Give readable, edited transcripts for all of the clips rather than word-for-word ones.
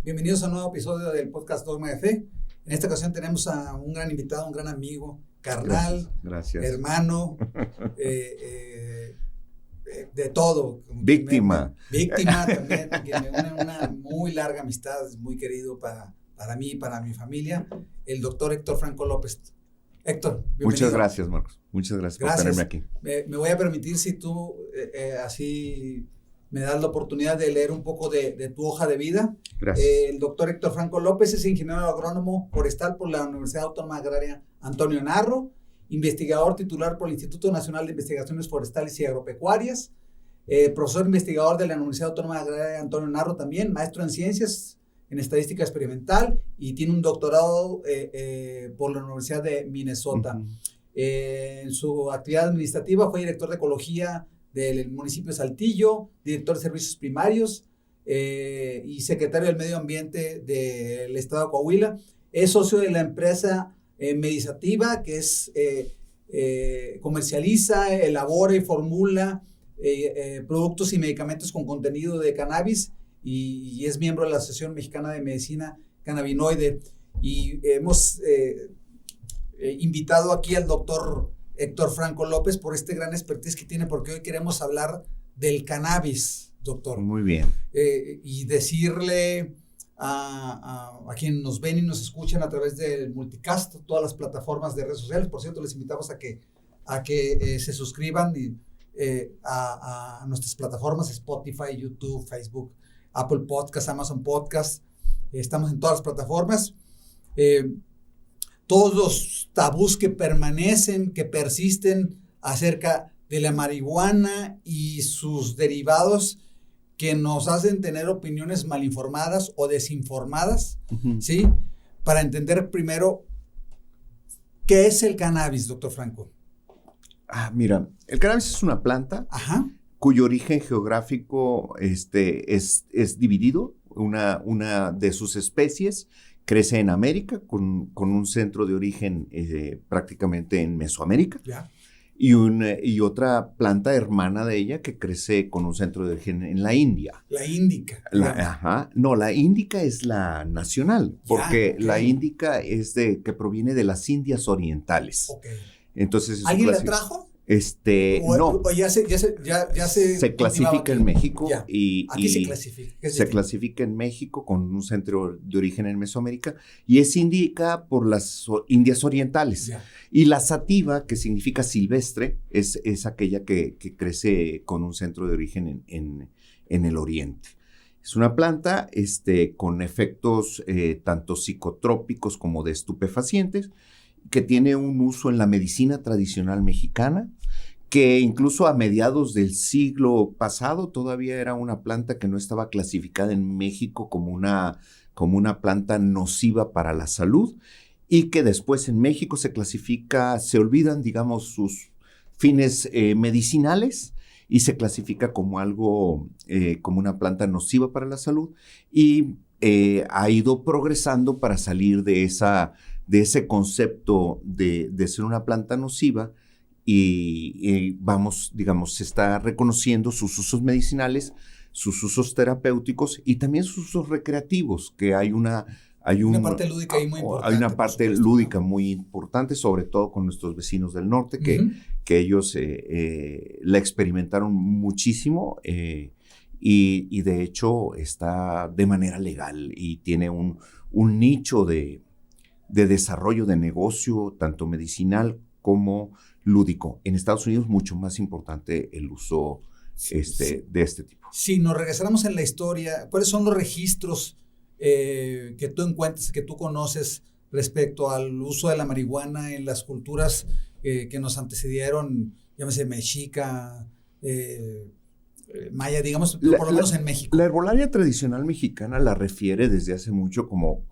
Bienvenidos a un nuevo episodio del podcast Dogma de Fe. En esta ocasión tenemos a un gran invitado, un gran amigo, carnal, gracias. Hermano, de todo. Víctima. Víctima también, que me une una muy larga amistad, es muy querido para mí y para mi familia, el doctor Héctor Franco López. Héctor, bienvenido. Muchas gracias, Marcos. Muchas gracias por tenerme aquí. Me voy a permitir, si tú así me das la oportunidad de leer un poco de tu hoja de vida. Gracias. El doctor Héctor Franco López es ingeniero agrónomo forestal por la Universidad Autónoma Agraria Antonio Narro, investigador titular por el Instituto Nacional de Investigaciones Forestales y Agropecuarias, profesor investigador de la Universidad Autónoma Agraria Antonio Narro también, maestro en ciencias en estadística experimental y tiene un doctorado por la Universidad de Minnesota. Uh-huh. En su actividad administrativa fue director de ecología del municipio de Saltillo, director de servicios primarios y secretario del medio ambiente del estado de Coahuila. Es socio de la empresa Medisativa, que es comercializa, elabora y formula productos y medicamentos con contenido de cannabis y es miembro de la Asociación Mexicana de Medicina Cannabinoide. Y hemos invitado aquí al doctor Héctor Franco López por este gran expertise que tiene, porque hoy queremos hablar del cannabis, doctor. Muy bien. Y decirle a quienes nos ven y nos escuchan a través del multicast, todas las plataformas de redes sociales. Por cierto, les invitamos a que se suscriban a nuestras plataformas Spotify, YouTube, Facebook, Apple Podcast, Amazon Podcast. Estamos en todas las plataformas. Todos los tabús que permanecen, que persisten acerca de la marihuana y sus derivados, que nos hacen tener opiniones malinformadas o desinformadas, uh-huh. ¿Sí? Para entender primero, ¿qué es el cannabis, doctor Franco? Mira, el cannabis es una planta, ajá, cuyo origen geográfico es dividido. Una de sus especies crece en América con un centro de origen prácticamente en Mesoamérica. Ya. Y otra planta hermana de ella que crece con un centro de origen en la India. La índica. Ajá. No, la índica es la nacional, porque okay. La índica es que proviene de las Indias orientales. Okay. Entonces, ¿alguien la trajo? No. O ya se clasifica en México. Aquí se clasifica. Se clasifica en México con un centro de origen en Mesoamérica y es indicada por las Indias orientales. Ya. Y la sativa, que significa silvestre, es aquella que crece con un centro de origen en el oriente. Es una planta con efectos tanto psicotrópicos como de estupefacientes, que tiene un uso en la medicina tradicional mexicana, que incluso a mediados del siglo pasado todavía era una planta que no estaba clasificada en México como una planta nociva para la salud, y que después en México se olvidan, digamos, sus fines medicinales y se clasifica como algo, como una planta nociva para la salud, y ha ido progresando para salir de ese concepto de ser una planta nociva y vamos, digamos, se está reconociendo sus usos medicinales, sus usos terapéuticos y también sus usos recreativos, que hay una parte lúdica ahí muy importante. Hay una parte lúdica muy importante, sobre todo con nuestros vecinos del norte, uh-huh. que ellos la experimentaron muchísimo y de hecho está de manera legal y tiene un nicho de desarrollo de negocio, tanto medicinal como lúdico. En Estados Unidos mucho más importante el uso de este tipo. Si nos regresáramos en la historia, ¿cuáles son los registros que tú encuentres, que tú conoces respecto al uso de la marihuana en las culturas que nos antecedieron, llámese mexica, maya, digamos, por lo menos en México? La herbolaria tradicional mexicana la refiere desde hace mucho como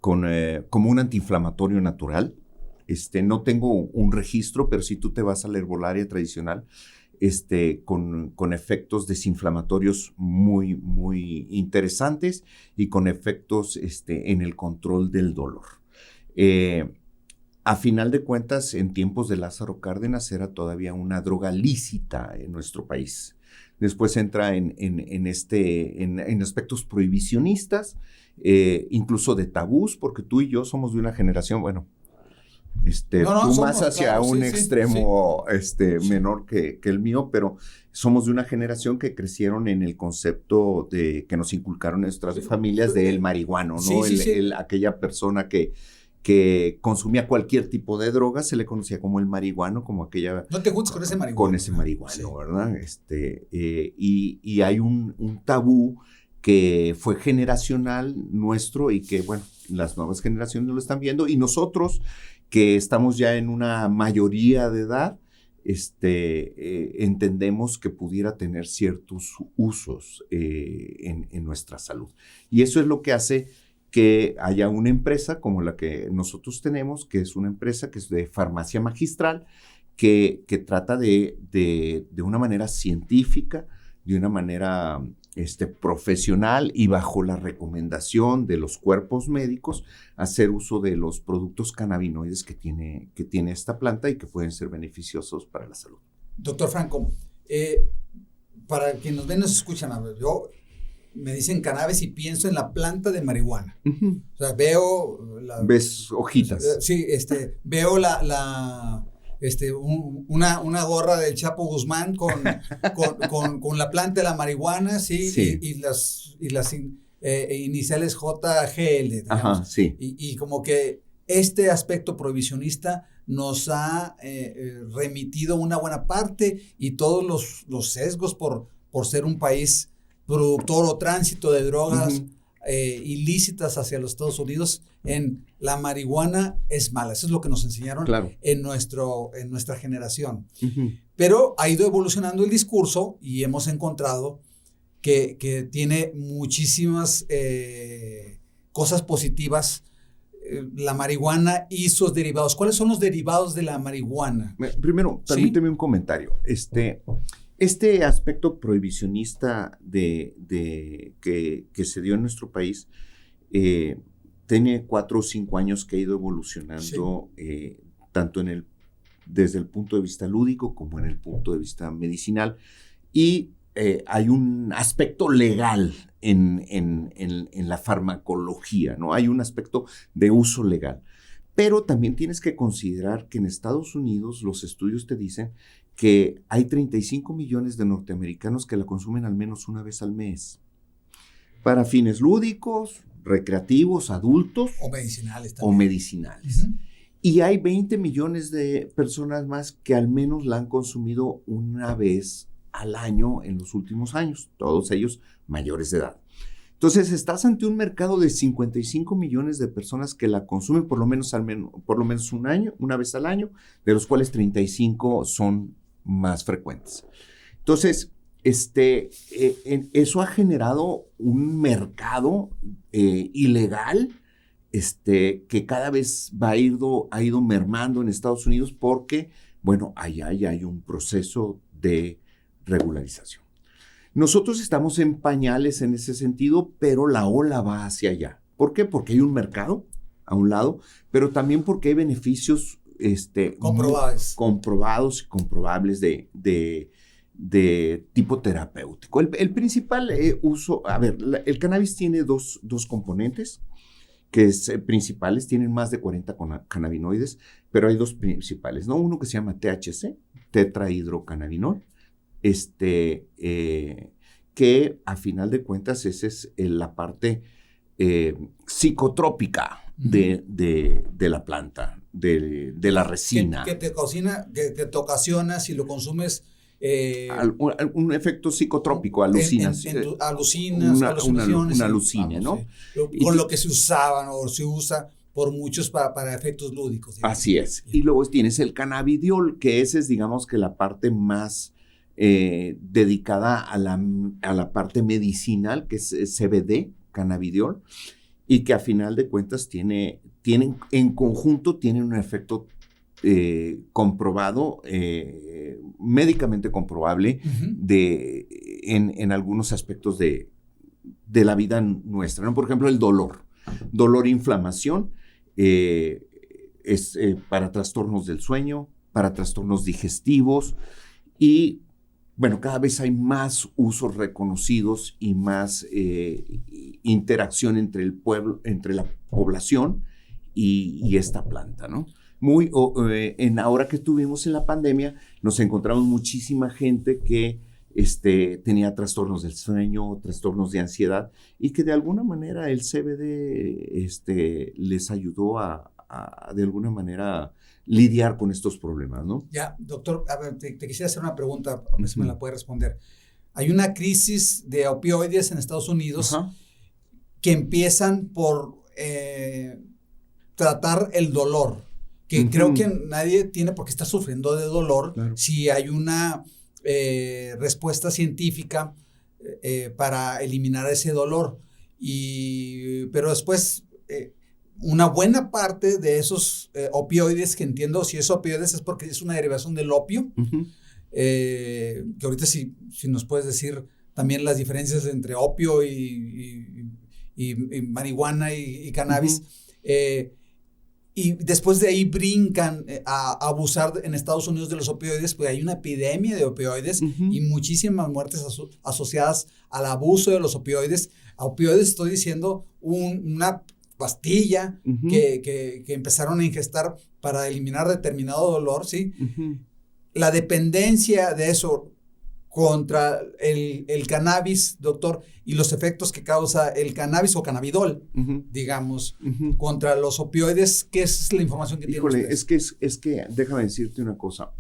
un antiinflamatorio natural. No tengo un registro, pero si tú te vas a la herbolaria tradicional, con efectos desinflamatorios muy, muy interesantes y con efectos en el control del dolor. a final de cuentas, en tiempos de Lázaro Cárdenas era todavía una droga lícita en nuestro país. Después entra en aspectos prohibicionistas, incluso de tabús, porque tú y yo somos de una generación, bueno, tú más hacia claro, un extremo menor que el mío, pero somos de una generación que crecieron en el concepto de que nos inculcaron nuestras familias del marihuano, ¿no? Aquella persona que consumía cualquier tipo de droga, se le conocía como el marihuano, como aquella... No te juntes con ese marihuano. Con ese marihuano, ¿verdad? Y hay un tabú que fue generacional nuestro y que, bueno, las nuevas generaciones lo están viendo, y nosotros, que estamos ya en una mayoría de edad, entendemos que pudiera tener ciertos usos en nuestra salud. Y eso es lo que hace que haya una empresa como la que nosotros tenemos, que es una empresa que es de farmacia magistral, que trata de una manera científica, de una manera profesional y bajo la recomendación de los cuerpos médicos, hacer uso de los productos cannabinoides que tiene esta planta y que pueden ser beneficiosos para la salud. Doctor Franco, para quienes nos ven y nos escuchan, me dicen cannabis y pienso en la planta de marihuana. Uh-huh. O sea, veo... ¿Ves hojitas? Sí, veo una gorra del Chapo Guzmán con la planta de la marihuana, sí. Y las iniciales JGL. Ajá, sí. Y como que este aspecto prohibicionista nos ha remitido una buena parte, y todos los sesgos por ser un país productor o tránsito de drogas ilícitas hacia los Estados Unidos, en la marihuana es mala. Eso es lo que nos enseñaron en nuestra generación. Uh-huh. Pero ha ido evolucionando el discurso y hemos encontrado que tiene muchísimas cosas positivas. La marihuana y sus derivados. ¿Cuáles son los derivados de la marihuana? Primero, permíteme un comentario. Este aspecto prohibicionista que se dio en nuestro país tiene 4 o 5 años que ha ido evolucionando, tanto desde el punto de vista lúdico como en el punto de vista medicinal, y hay un aspecto legal en la farmacología, ¿no? Hay un aspecto de uso legal. Pero también tienes que considerar que en Estados Unidos los estudios te dicen que hay 35 millones de norteamericanos que la consumen al menos una vez al mes, para fines lúdicos, recreativos, adultos. O medicinales. Uh-huh. Y hay 20 millones de personas más que al menos la han consumido una vez al año en los últimos años, todos ellos mayores de edad. Entonces, estás ante un mercado de 55 millones de personas que la consumen por lo menos una vez al año, de los cuales 35 son más frecuentes. Entonces, eso ha generado un mercado ilegal que cada vez ha ido mermando en Estados Unidos, porque, bueno, allá ya hay un proceso de regularización. Nosotros estamos en pañales en ese sentido, pero la ola va hacia allá. ¿Por qué? Porque hay un mercado a un lado, pero también porque hay beneficios comprobados y comprobables de tipo terapéutico. El principal uso, el cannabis tiene dos componentes principales, tienen más de 40 cannabinoides, pero hay 2 principales, ¿no? Uno que se llama THC, tetrahidrocannabinol, que a final de cuentas esa es la parte psicotrópica de la planta, de la resina. Que te ocasiona, si lo consumes... un efecto psicotrópico, alucinas. Alucinaciones. Una alucina, ¿no? Sí. Con lo que se usaban o se usa por muchos para efectos lúdicos. Digamos. Así es. Y luego tienes el cannabidiol, que ese es, digamos, que la parte más dedicada a la parte medicinal, que es CBD, cannabidiol, y que a final de cuentas tienen en conjunto un efecto comprobado, médicamente comprobable, en algunos aspectos de la vida nuestra, ¿no? Por ejemplo, el dolor, inflamación. es para trastornos del sueño, para trastornos digestivos y, bueno, cada vez hay más usos reconocidos y más interacción entre el pueblo, entre la población y esta planta, ¿no? Ahora que estuvimos en la pandemia, nos encontramos muchísima gente que tenía trastornos del sueño, trastornos de ansiedad, y que de alguna manera el CBD les ayudó a de alguna manera lidiar con estos problemas, ¿no? Ya, doctor, a ver, te quisiera hacer una pregunta, a ver si me la puede responder. Hay una crisis de opioides en Estados Unidos que empiezan por tratar el dolor, que creo que nadie tiene por qué estar sufriendo de dolor si hay una respuesta científica para eliminar ese dolor. Pero después, una buena parte de esos opioides, que entiendo, si es opioides es porque es una derivación del opio, que ahorita si nos puedes decir también las diferencias entre opio y marihuana y cannabis. Y después de ahí brincan a abusar en Estados Unidos de los opioides, pues hay una epidemia de opioides y muchísimas muertes asociadas al abuso de los opioides. A opioides estoy diciendo una pastilla que empezaron a ingestar para eliminar determinado dolor, ¿sí? La dependencia de eso contra el cannabis, doctor, y los efectos que causa el cannabis o cannabidol, digamos, contra los opioides, ¿qué es la información que tiene usted? Es que déjame decirte una cosa,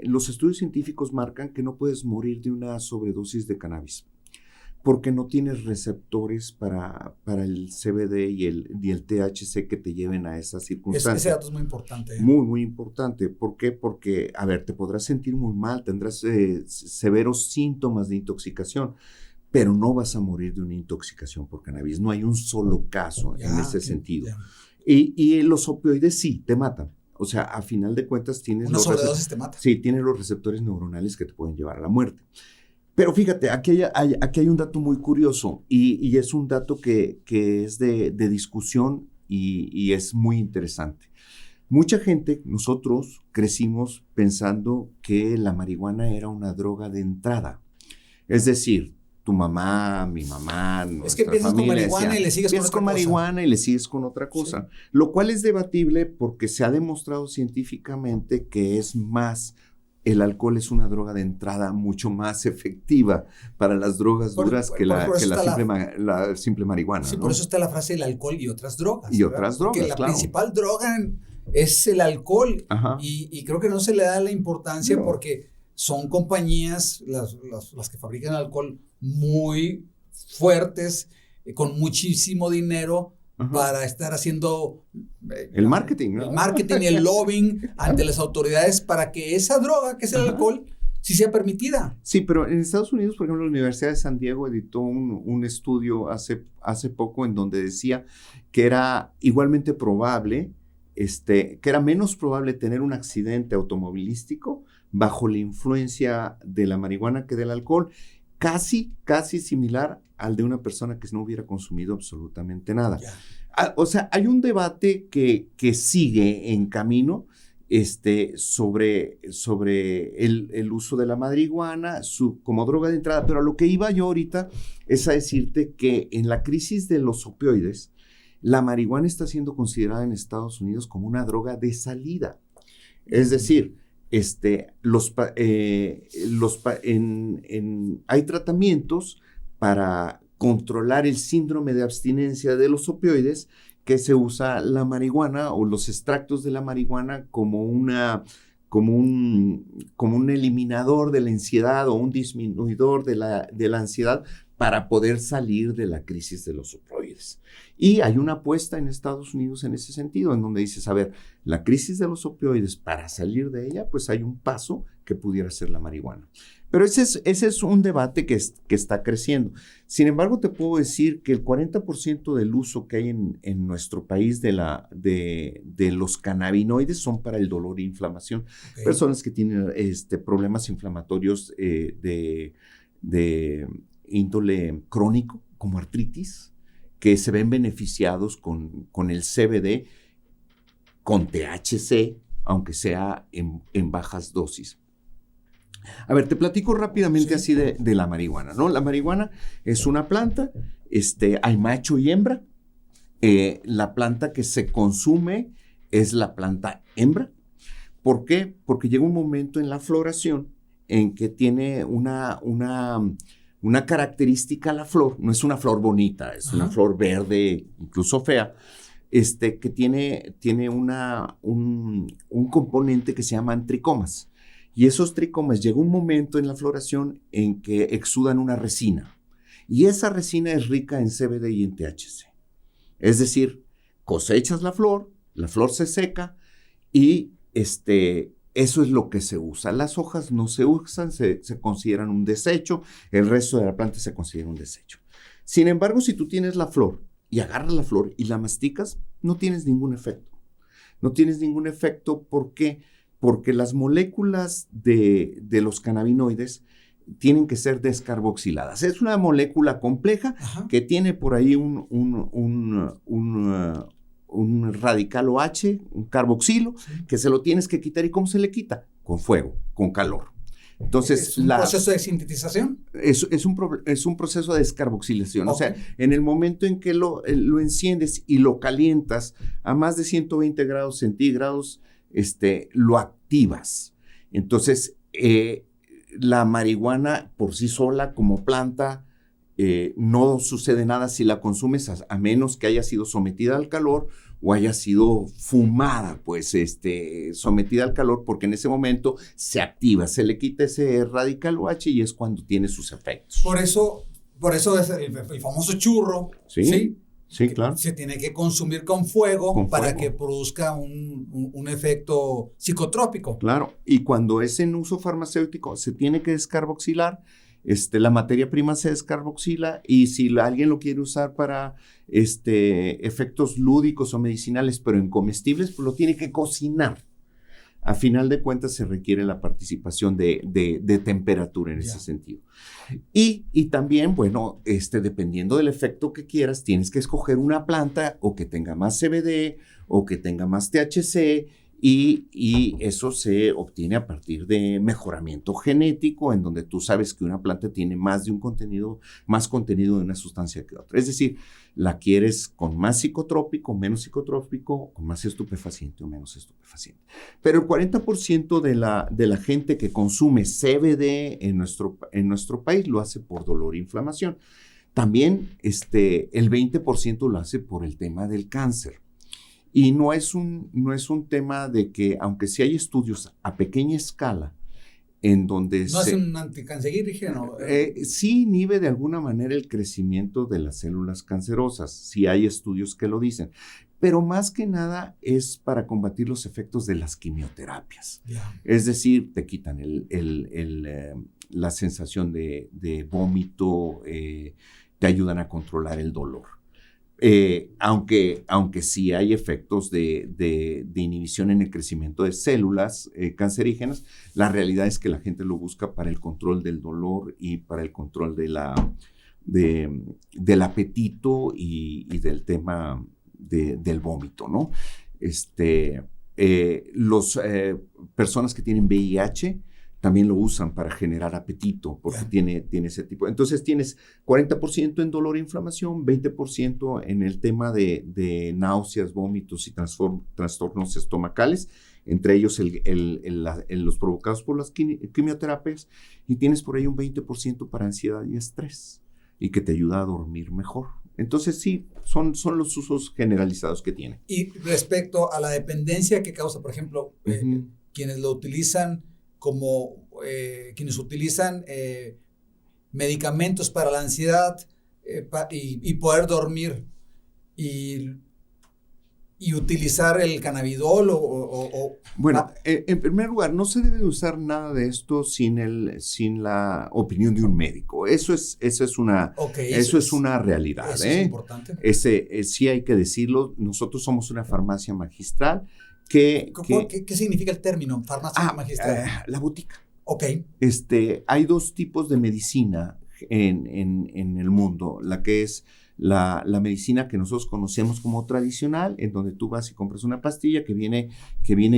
los estudios científicos marcan que no puedes morir de una sobredosis de cannabis, porque no tienes receptores para el CBD y el THC que te lleven a esas circunstancias. Ese dato es muy importante. Muy, muy importante. ¿Por qué? Porque, a ver, te podrás sentir muy mal, tendrás severos síntomas de intoxicación, pero no vas a morir de una intoxicación por cannabis. No hay un solo caso en ese sentido. Y los opioides sí, te matan. O sea, a final de cuentas tienes... Una sobredosis te mata. Sí, tienes los receptores neuronales que te pueden llevar a la muerte. Pero fíjate, aquí hay un dato muy curioso y es un dato que es de discusión y es muy interesante. Mucha gente, nosotros crecimos pensando que la marihuana era una droga de entrada. Es decir, tu mamá, mi mamá, es que empiezas con marihuana y le sigues con otra cosa. Marihuana y le sigues con otra cosa. Sí. Lo cual es debatible porque se ha demostrado científicamente que es más... El alcohol es una droga de entrada mucho más efectiva para las drogas duras que la simple marihuana. Sí, ¿no? Por eso está la frase del alcohol y otras drogas. Y otras drogas, porque la principal droga es el alcohol. Y creo que no se le da la importancia porque son compañías, las que fabrican alcohol, muy fuertes, con muchísimo dinero, para estar haciendo el marketing, ¿no? El marketing y el lobbying ante las autoridades para que esa droga, que es el alcohol, sí sea permitida. Sí, pero en Estados Unidos, por ejemplo, la Universidad de San Diego editó un estudio hace poco en donde decía que era igualmente probable, que era menos probable tener un accidente automovilístico bajo la influencia de la marihuana que del alcohol, casi similar al de una persona que no hubiera consumido absolutamente nada. O sea, hay un debate que sigue en camino sobre el uso de la marihuana como droga de entrada, pero a lo que iba yo ahorita es a decirte que en la crisis de los opioides, la marihuana está siendo considerada en Estados Unidos como una droga de salida. Es decir, hay tratamientos para controlar el síndrome de abstinencia de los opioides, que se usa la marihuana o los extractos de la marihuana como un eliminador de la ansiedad o un disminuidor de la ansiedad para poder salir de la crisis de los opioides. Y hay una apuesta en Estados Unidos en ese sentido, en donde dices, a ver, la crisis de los opioides, para salir de ella, pues hay un paso que pudiera ser la marihuana. Pero ese es un debate que está creciendo. Sin embargo, te puedo decir que el 40% del uso que hay en nuestro país de los cannabinoides son para el dolor e inflamación. Okay. Personas que tienen problemas inflamatorios de índole crónico, como artritis, que se ven beneficiados con el CBD. con THC, aunque sea en bajas dosis. A ver, te platico rápidamente así de la marihuana, ¿no? La marihuana es una planta, hay macho y hembra. La planta que se consume es la planta hembra. ¿Por qué? Porque llega un momento en la floración en que tiene una característica la flor. No es una flor bonita, es una flor verde, incluso fea, que tiene un componente que se llaman tricomas. Y esos tricomas llega un momento en la floración en que exudan una resina. Y esa resina es rica en CBD y en THC. Es decir, cosechas la flor se seca y eso es lo que se usa. Las hojas no se usan, se consideran un desecho, el resto de la planta se considera un desecho. Sin embargo, si tú tienes la flor y agarras la flor y la masticas, no tienes ningún efecto. No tienes ningún efecto, ¿por qué? Porque las moléculas de los cannabinoides tienen que ser descarboxiladas. Es una molécula compleja que tiene por ahí un radical OH, un carboxilo, que se lo tienes que quitar. ¿Y cómo se le quita? Con fuego, con calor. Entonces, ¿es un proceso de sintetización? Es un proceso de descarboxilación. Okay. O sea, en el momento en que lo enciendes y lo calientas a más de 120 grados centígrados, lo activas. Entonces, la marihuana por sí sola como planta, no sucede nada si la consumes a menos que haya sido sometida al calor o haya sido fumada, pues, sometida al calor, porque en ese momento se activa, se le quita ese radical OH y es cuando tiene sus efectos. Por eso es el famoso churro, ¿sí? Sí, claro. Se tiene que consumir con fuego para que produzca un efecto psicotrópico. Claro, y cuando es en uso farmacéutico se tiene que descarboxilar, la materia prima se descarboxila y si alguien lo quiere usar para efectos lúdicos o medicinales, pero en comestibles, pues lo tiene que cocinar. A final de cuentas se requiere la participación de temperatura en ese sentido. Y también, bueno, dependiendo del efecto que quieras, tienes que escoger una planta o que tenga más CBD o que tenga más THC y eso se obtiene a partir de mejoramiento genético en donde tú sabes que una planta tiene más contenido de una sustancia que otra. Es decir, la quieres con más psicotrópico, menos psicotrópico, con más estupefaciente o menos estupefaciente. Pero el 40% de la gente que consume CBD en nuestro país lo hace por dolor e inflamación. También el 20% lo hace por el tema del cáncer. Y no es un tema de que, aunque sí hay estudios a pequeña escala, en donde ¿no es un anticancerígeno? Sí inhibe de alguna manera el crecimiento de las células cancerosas, sí hay estudios que lo dicen, pero más que nada es para combatir los efectos de las quimioterapias. Yeah. Es decir, te quitan la sensación de vómito, te ayudan a controlar el dolor. Aunque sí hay efectos de inhibición en el crecimiento de células cancerígenas, la realidad es que la gente lo busca para el control del dolor y para el control del apetito y del tema del vómito, ¿no? Personas que tienen VIH también lo usan para generar apetito, porque tiene ese tipo. Entonces tienes 40% en dolor e inflamación, 20% en el tema de náuseas, vómitos y trastornos estomacales, entre ellos los provocados por las quimioterapias, y tienes por ahí un 20% para ansiedad y estrés, y que te ayuda a dormir mejor. Entonces sí, son los usos generalizados que tiene. Y respecto a la dependencia que causa, por ejemplo, quienes lo utilizan quienes utilizan medicamentos para la ansiedad y poder dormir y utilizar el cannabidol Bueno, en primer lugar, no se debe de usar nada de esto sin la opinión de un médico. Eso es una realidad. Eso es importante. Sí hay que decirlo. Nosotros somos una farmacia magistral. ¿Qué significa el término farmacia magistral? La botica. Ok. Hay dos tipos de medicina en el mundo, la que es la medicina que nosotros conocemos como tradicional, en donde tú vas y compras una pastilla que viene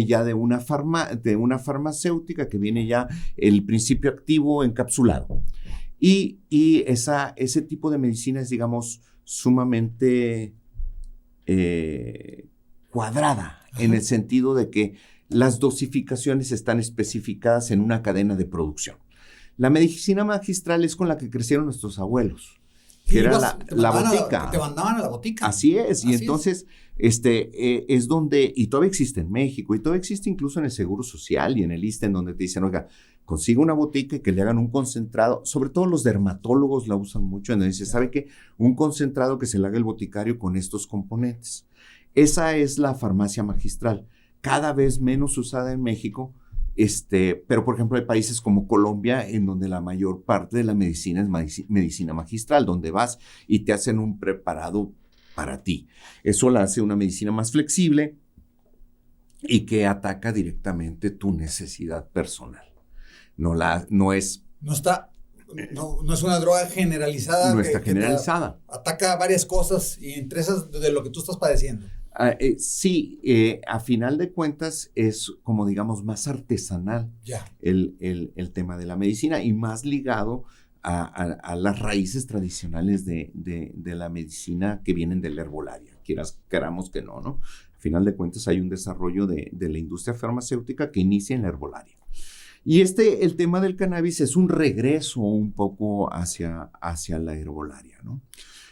ya de una farmacéutica, que viene ya el principio activo encapsulado. Y ese tipo de medicina es, digamos, sumamente cuadrada, en el sentido de que las dosificaciones están especificadas en una cadena de producción. La medicina magistral es con la que crecieron nuestros abuelos, que era la botica. Te mandaban a la botica. Así es, y entonces es donde, y todavía existe en México, y todavía existe incluso en el Seguro Social y en el ISSSTE, en donde te dicen, oiga, consiga una botica y que le hagan un concentrado, sobre todo los dermatólogos la usan mucho, en donde dice, ¿sabe qué? Un concentrado que se le haga el boticario con estos componentes. Esa es la farmacia magistral, cada vez menos usada en México, pero por ejemplo hay países como Colombia en donde la mayor parte de la medicina es medicina magistral, donde vas y te hacen un preparado para ti. Eso la hace una medicina más flexible y que ataca directamente tu necesidad personal. No es una droga generalizada. No está generalizada. Ataca varias cosas y entre esas de lo que tú estás padeciendo. Sí, a final de cuentas es como digamos más artesanal el tema de la medicina y más ligado a las raíces tradicionales de la medicina que vienen de la herbolaria, queramos que no, ¿no? A final de cuentas hay un desarrollo de la industria farmacéutica que inicia en la herbolaria. Y el tema del cannabis es un regreso un poco hacia la herbolaria, ¿no?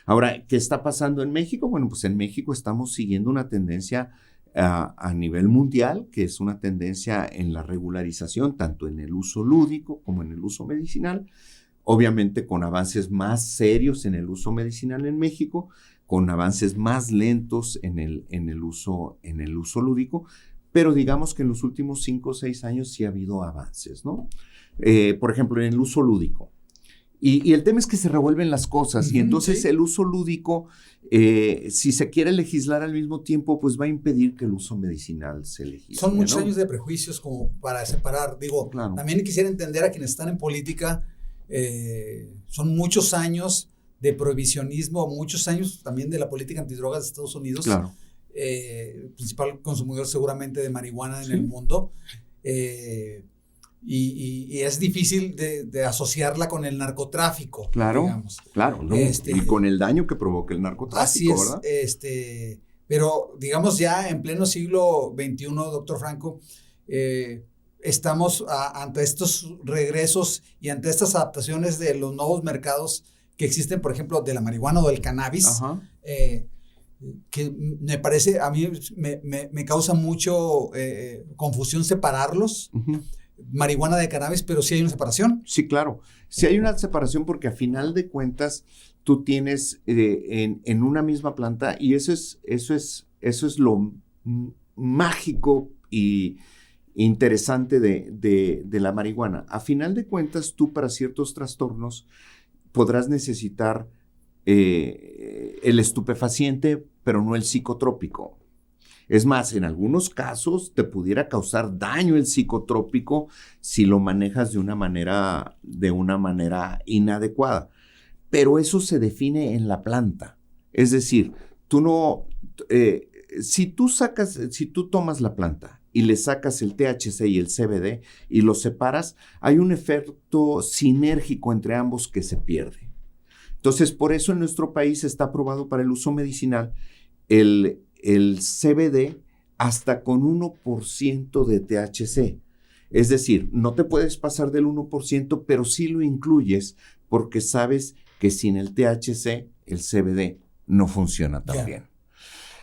Ahora, ¿qué está pasando en México? Bueno, pues en México estamos siguiendo una tendencia a nivel mundial, que es una tendencia en la regularización, tanto en el uso lúdico como en el uso medicinal, obviamente con avances más serios en el uso medicinal en México, con avances más lentos en el uso lúdico, pero digamos que en los últimos 5 o 6 años sí ha habido avances, ¿no? Por ejemplo, en el uso lúdico. Y el tema es que se revuelven las cosas y entonces el uso lúdico, si se quiere legislar al mismo tiempo, pues va a impedir que el uso medicinal se legisle. Son muchos años de prejuicios como para separar. Digo, claro. También quisiera entender a quienes están en política, son muchos años de prohibicionismo, muchos años también de la política antidrogas de Estados Unidos. Claro. Principal consumidor seguramente de marihuana en el mundo. Y es difícil de asociarla con el narcotráfico. Claro, digamos. Claro. ¿No? Y con el daño que provoca el narcotráfico, así es, ¿verdad? Pero digamos ya en pleno siglo XXI, doctor Franco, estamos ante estos regresos y ante estas adaptaciones de los nuevos mercados que existen, por ejemplo, de la marihuana o del cannabis, que me parece, a mí me causa mucho confusión separarlos. Marihuana de cannabis, pero sí hay una separación. Sí, claro. Sí hay una separación porque a final de cuentas tú tienes en una misma planta y eso es lo mágico y interesante de la marihuana. A final de cuentas tú para ciertos trastornos podrás necesitar el estupefaciente, pero no el psicotrópico. Es más, en algunos casos te pudiera causar daño el psicotrópico si lo manejas de una manera inadecuada. Pero eso se define en la planta. Es decir, si tú tomas la planta y le sacas el THC y el CBD y los separas, hay un efecto sinérgico entre ambos que se pierde. Entonces, por eso en nuestro país está aprobado para el uso medicinal el CBD hasta con 1% de THC. Es decir, no te puedes pasar del 1%, pero sí lo incluyes porque sabes que sin el THC, el CBD no funciona tan bien.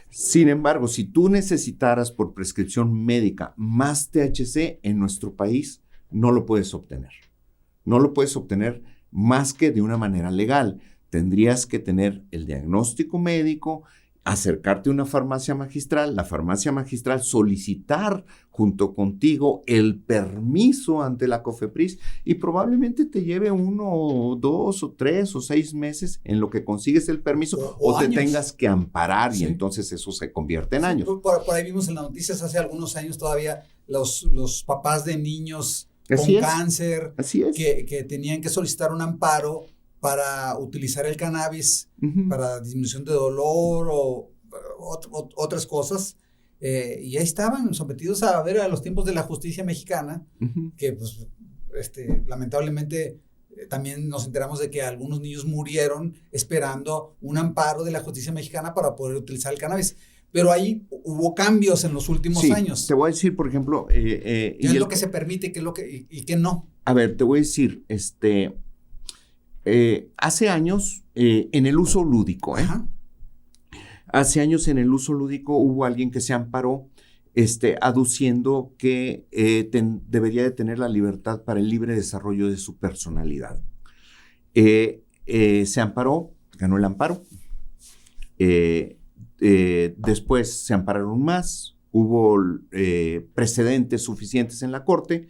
Sin embargo, si tú necesitaras por prescripción médica más THC en nuestro país, no lo puedes obtener. No lo puedes obtener más que de una manera legal. Tendrías que tener el diagnóstico médico, acercarte a una farmacia magistral, la farmacia magistral solicitar junto contigo el permiso ante la COFEPRIS y probablemente te lleve 1, 2 o 3 o 6 meses en lo que consigues el permiso o te tengas que amparar y entonces eso se convierte en años. Por ahí vimos en las noticias hace algunos años todavía los papás de niños con cáncer que tenían que solicitar un amparo para utilizar el cannabis Ujú. para disminución de dolor o otras cosas. Y ahí estaban sometidos a ver a los tiempos de la justicia mexicana, Ujú. que pues lamentablemente también nos enteramos de que algunos niños murieron esperando un amparo de la justicia mexicana para poder utilizar el cannabis. Pero ahí hubo cambios en los últimos Sí, años. te voy a decir, por ejemplo, ¿Qué es lo que se permite y qué no? A ver, te voy a decir, hace años, en el uso lúdico, Ajá. hace años en el uso lúdico hubo alguien que se amparó, aduciendo que debería de tener la libertad para el libre desarrollo de su personalidad. Se amparó, ganó el amparo. Después se ampararon más, hubo precedentes suficientes en la corte,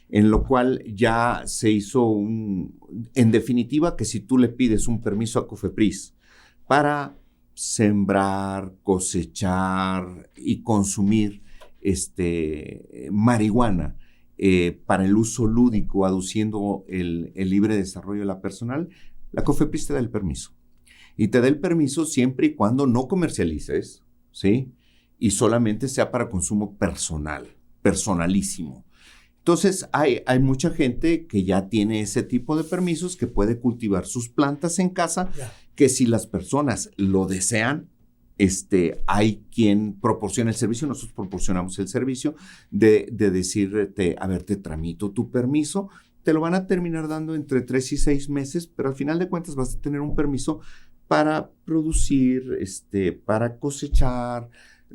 en lo cual ya se hizo en definitiva, que si tú le pides un permiso a COFEPRIS para sembrar, cosechar y consumir marihuana para el uso lúdico, aduciendo el libre desarrollo de la personal, la COFEPRIS te da el permiso. Y te da el permiso siempre y cuando no comercialices, ¿sí? Y solamente sea para consumo personal, personalísimo. Entonces, hay mucha gente que ya tiene ese tipo de permisos, que puede cultivar sus plantas en casa, que si las personas lo desean, hay quien proporciona el servicio. Nosotros proporcionamos el servicio de decirte, a ver, te tramito tu permiso, te lo van a terminar dando entre 3 y 6 meses, pero al final de cuentas vas a tener un permiso para producir, para cosechar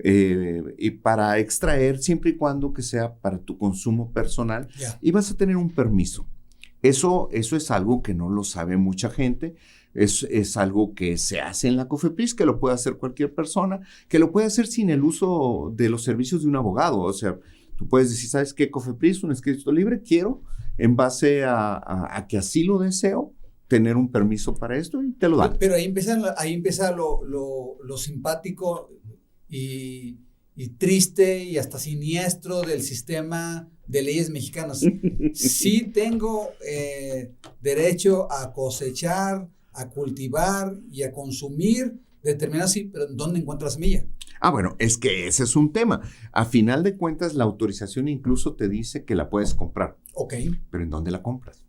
y para extraer, siempre y cuando que sea para tu consumo personal, y vas a tener un permiso. Eso es algo que no lo sabe mucha gente. Es algo que se hace en la COFEPRIS, que lo puede hacer cualquier persona, que lo puede hacer sin el uso de los servicios de un abogado. O sea, tú puedes decir, ¿sabes qué? COFEPRIS, un escrito libre, quiero, en base a que así lo deseo, tener un permiso para esto, y te lo dan. Pero ahí empieza lo simpático y triste y hasta siniestro del sistema de leyes mexicanas. Sí tengo derecho a cosechar, a cultivar y a consumir determinadas, sí, pero ¿dónde encuentro la semilla? Bueno, es que ese es un tema. A final de cuentas, la autorización incluso te dice que la puedes comprar. Ok. Pero ¿en dónde la compras?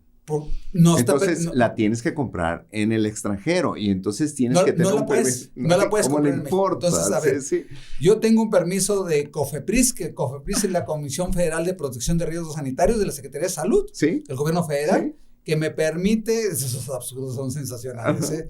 Entonces la tienes que comprar en el extranjero, y entonces tienes que tener un permiso. No la puedes comprar en México. Entonces, a ver, sí. Yo tengo un permiso de COFEPRIS, que COFEPRIS es la Comisión Federal de Protección de Riesgos Sanitarios de la Secretaría de Salud, ¿sí?, del gobierno federal, ¿sí?, que me permite, esos absurdos son sensacionales,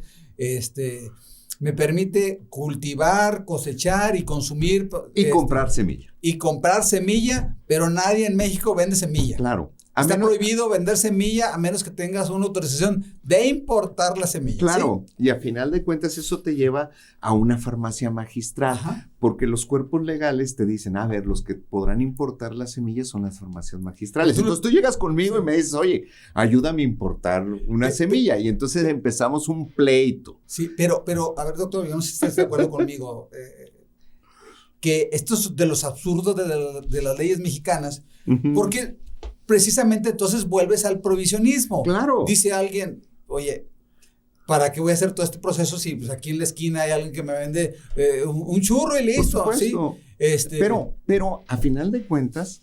me permite cultivar, cosechar y consumir. Y comprar semilla. Y comprar semilla, pero nadie en México vende semilla. Claro. Está prohibido vender semilla a menos que tengas una autorización de importar la semilla. Claro, ¿sí? Y a final de cuentas eso te lleva a una farmacia magistral. Ajá. Porque los cuerpos legales te dicen, a ver, los que podrán importar las semillas son las farmacias magistrales. Entonces tú llegas conmigo y me dices, oye, ayúdame a importar una semilla. Y entonces empezamos un pleito. Sí, pero a ver, doctor, yo no sé si estás de acuerdo conmigo, que esto es de los absurdos de las leyes mexicanas, porque precisamente entonces vuelves al prohibicionismo. Claro. Dice alguien, oye, ¿para qué voy a hacer todo este proceso si pues aquí en la esquina hay alguien que me vende un churro y listo? Por supuesto. ¿Sí? Pero a final de cuentas,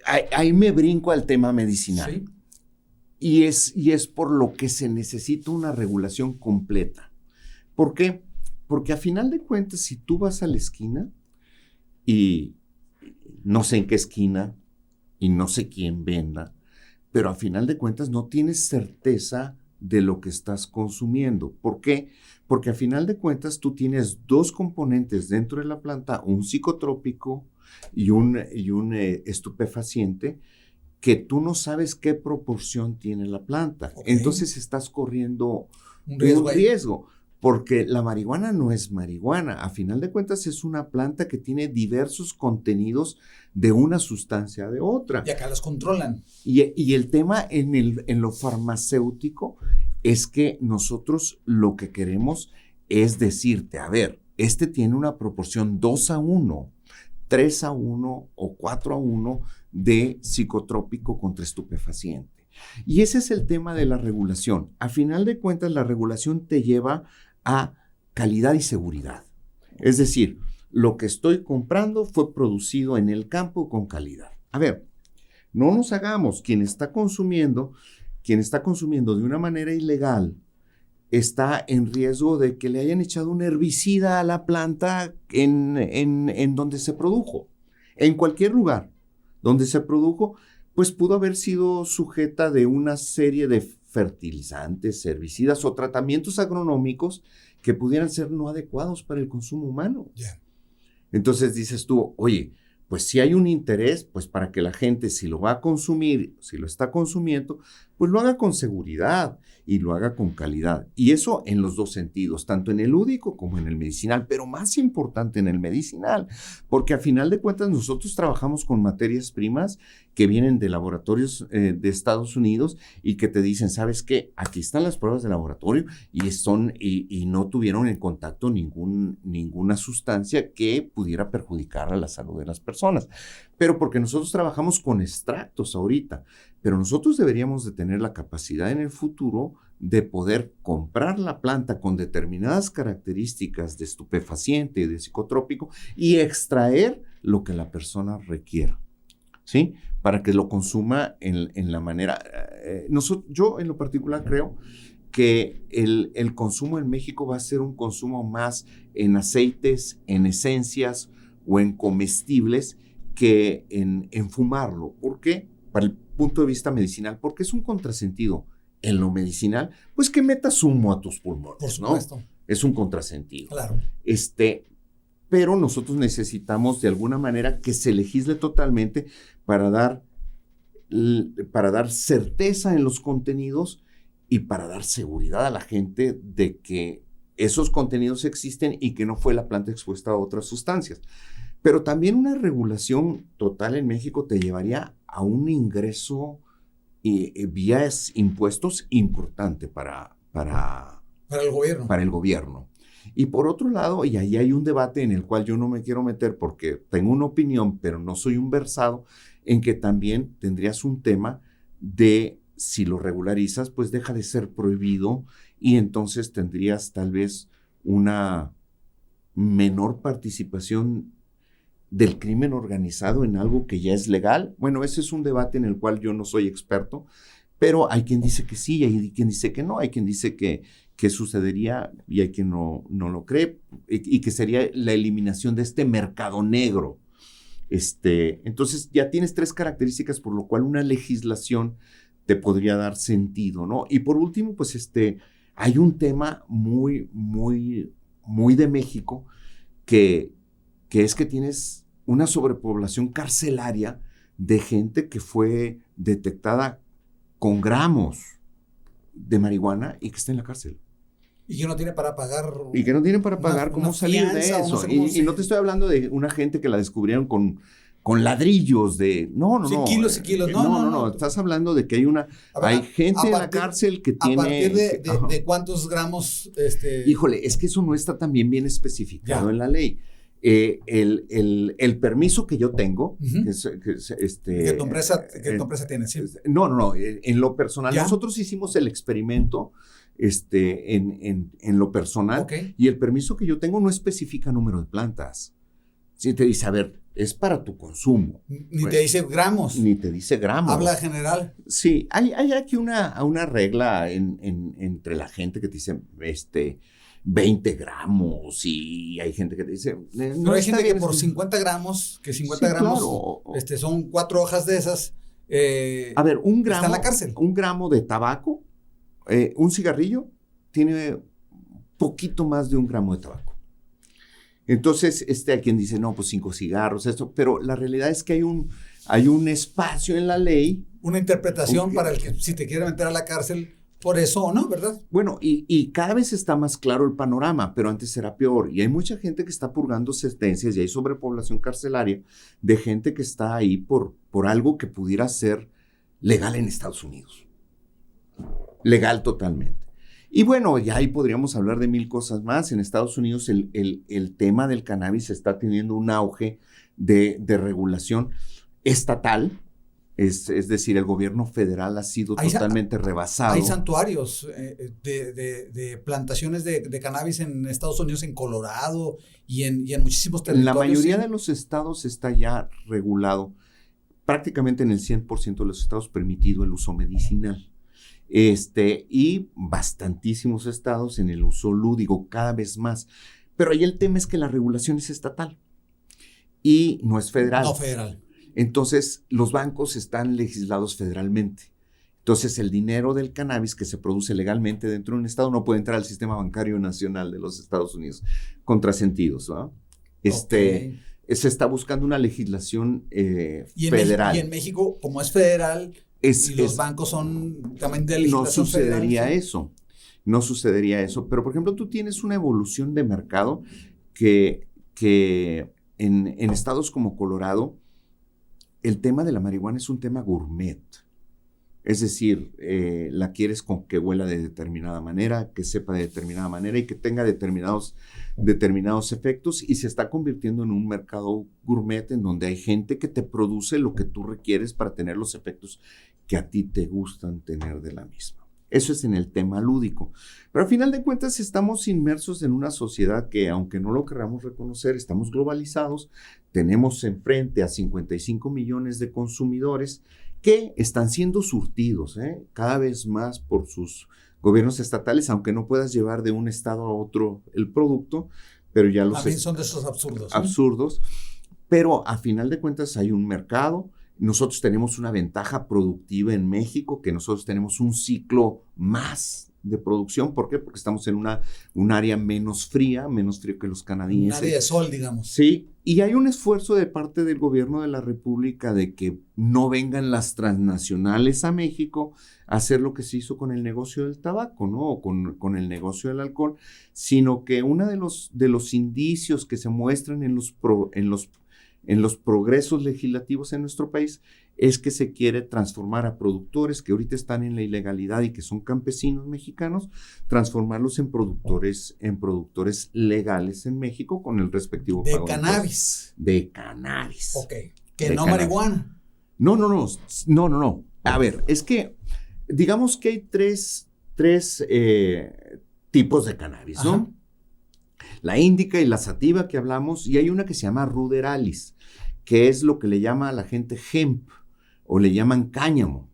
ahí me brinco al tema medicinal. Sí. Y es por lo que se necesita una regulación completa. ¿Por qué? Porque a final de cuentas, si tú vas a la esquina y no sé en qué esquina y no sé quién venda, pero a final de cuentas no tienes certeza de lo que estás consumiendo. ¿Por qué? Porque a final de cuentas tú tienes dos componentes dentro de la planta, un psicotrópico y un estupefaciente, que tú no sabes qué proporción tiene la planta. Okay. Entonces estás corriendo un riesgo. Porque la marihuana no es marihuana. A final de cuentas es una planta que tiene diversos contenidos de una sustancia de otra. Y acá los controlan. Y el tema en lo farmacéutico es que nosotros lo que queremos es decirte, a ver, tiene una proporción 2:1, 3:1 o 4:1 de psicotrópico contra estupefaciente. Y ese es el tema de la regulación. A final de cuentas, la regulación te lleva a calidad y seguridad. Es decir, lo que estoy comprando fue producido en el campo con calidad. A ver, no nos hagamos, quien está consumiendo de una manera ilegal está en riesgo de que le hayan echado un herbicida a la planta en donde se produjo. En cualquier lugar donde se produjo, pues pudo haber sido sujeta de una serie de fertilizantes, herbicidas o tratamientos agronómicos que pudieran ser no adecuados para el consumo humano. Yeah. Entonces dices tú, oye, pues si hay un interés, pues para que la gente, si lo va a consumir, si lo está consumiendo, pues lo haga con seguridad y lo haga con calidad. Y eso en los dos sentidos, tanto en el lúdico como en el medicinal, pero más importante en el medicinal, porque a final de cuentas nosotros trabajamos con materias primas que vienen de laboratorios de Estados Unidos y que te dicen, ¿sabes qué? Aquí están las pruebas de laboratorio y no tuvieron en contacto ninguna sustancia que pudiera perjudicar a la salud de las personas. Pero porque nosotros trabajamos con extractos ahorita, pero nosotros deberíamos de tener la capacidad en el futuro de poder comprar la planta con determinadas características de estupefaciente y de psicotrópico y extraer lo que la persona requiera, ¿sí? Para que lo consuma en la manera... yo en lo particular creo que el consumo en México va a ser un consumo más en aceites, en esencias o en comestibles que en fumarlo. ¿Por qué? Para el punto de vista medicinal, porque es un contrasentido en lo medicinal, pues que metas humo a tus pulmones, por supuesto, ¿no? Es un contrasentido. Claro. Pero nosotros necesitamos de alguna manera que se legisle totalmente para dar certeza en los contenidos y para dar seguridad a la gente de que esos contenidos existen y que no fue la planta expuesta a otras sustancias. Pero también una regulación total en México te llevaría a un ingreso vía impuestos importante para el gobierno. Para el gobierno. Y por otro lado, y ahí hay un debate en el cual yo no me quiero meter porque tengo una opinión, pero no soy un versado, en que también tendrías un tema de si lo regularizas, pues deja de ser prohibido y entonces tendrías tal vez una menor participación del crimen organizado en algo que ya es legal. Bueno, ese es un debate en el cual yo no soy experto, pero hay quien dice que sí, hay quien dice que no, hay quien dice que sucedería y hay quien no lo cree y que sería la eliminación de este mercado negro. Entonces ya tienes tres características por lo cual una legislación te podría dar sentido, ¿no? Y por último, pues hay un tema muy, muy, muy de México que es que tienes una sobrepoblación carcelaria de gente que fue detectada con gramos de marihuana y que está en la cárcel. Y que no tiene para pagar. Y que no tienen para pagar cómo salir de eso. No sé y no te estoy hablando de una gente que la descubrieron con ladrillos de... No. Kilos y kilos. No. Estás hablando de que hay gente en la cárcel que tiene... ¿A partir de cuántos gramos? Híjole, es que eso no está también bien especificado en la ley. El permiso que yo tengo, que tu empresa tiene, sí. No, en lo personal. ¿Ya? Nosotros hicimos el experimento en lo personal, okay. Y el permiso que yo tengo no especifica número de plantas. Sí te dice, a ver, es para tu consumo. Ni te dice gramos. Ni te dice gramos. Habla general. Sí, hay aquí una regla entre la gente que te dice, 20 gramos y hay gente que te dice... Pero hay gente que por 50 gramos, que 50 gramos claro. Son 4 hojas de esas, a ver, un gramo, está en la cárcel. Un gramo de tabaco, un cigarrillo, tiene poquito más de un gramo de tabaco. Entonces, hay quien dice, no, pues 5 cigarros, esto, pero la realidad es que hay un espacio en la ley. Una interpretación para el que si te quiere meter a la cárcel... Por eso o no, ¿verdad? Bueno, y cada vez está más claro el panorama, pero antes era peor. Y hay mucha gente que está purgando sentencias y hay sobrepoblación carcelaria de gente que está ahí por algo que pudiera ser legal en Estados Unidos. Legal totalmente. Y bueno, ya ahí podríamos hablar de 1000 cosas más. En Estados Unidos el tema del cannabis está teniendo un auge de regulación estatal, Es decir, el gobierno federal ha sido totalmente rebasado. Hay santuarios de plantaciones de cannabis en Estados Unidos, en Colorado y en muchísimos territorios. La mayoría de los estados está ya regulado. Prácticamente en el 100% de los estados permitido el uso medicinal. Y bastantísimos estados en el uso lúdico, cada vez más. Pero ahí el tema es que la regulación es estatal y no es federal. No federal. Entonces, los bancos están legislados federalmente. Entonces, el dinero del cannabis que se produce legalmente dentro de un estado no puede entrar al sistema bancario nacional de los Estados Unidos. Contrasentidos, ¿no? Okay. Se está buscando una legislación federal. Y en México, como es federal, los bancos son también de legislación federal. No sucedería eso. Pero, por ejemplo, tú tienes una evolución de mercado que en estados como Colorado, el tema de la marihuana es un tema gourmet. Es decir, la quieres con que huela de determinada manera, que sepa de determinada manera y que tenga determinados efectos, y se está convirtiendo en un mercado gourmet en donde hay gente que te produce lo que tú requieres para tener los efectos que a ti te gustan tener de la misma. Eso es en el tema lúdico. Pero al final de cuentas estamos inmersos en una sociedad que, aunque no lo queramos reconocer, estamos globalizados. Tenemos enfrente a 55 millones de consumidores que están siendo surtidos cada vez más por sus gobiernos estatales, aunque no puedas llevar de un estado a otro el producto, pero ya los... También son de esos absurdos. Absurdos, pero a final de cuentas hay un mercado. Nosotros tenemos una ventaja productiva en México, que nosotros tenemos un ciclo más de producción. ¿Por qué? Porque estamos en un área menos frío que los canadienses. Un área de sol, digamos. Sí, y hay un esfuerzo de parte del gobierno de la República de que no vengan las transnacionales a México a hacer lo que se hizo con el negocio del tabaco, ¿no? O con el negocio del alcohol, sino que uno de los indicios que se muestran en los progresos legislativos en nuestro país es que se quiere transformar a productores que ahorita están en la ilegalidad y que son campesinos mexicanos, transformarlos en productores legales en México con el respectivo de pago cannabis. De cannabis. Ok. Que no marihuana. No. A ver, es que digamos que hay tres tipos de cannabis, ¿no? Ajá. La índica y la sativa que hablamos, y hay una que se llama ruderalis, que es lo que le llama a la gente hemp, o le llaman cáñamo,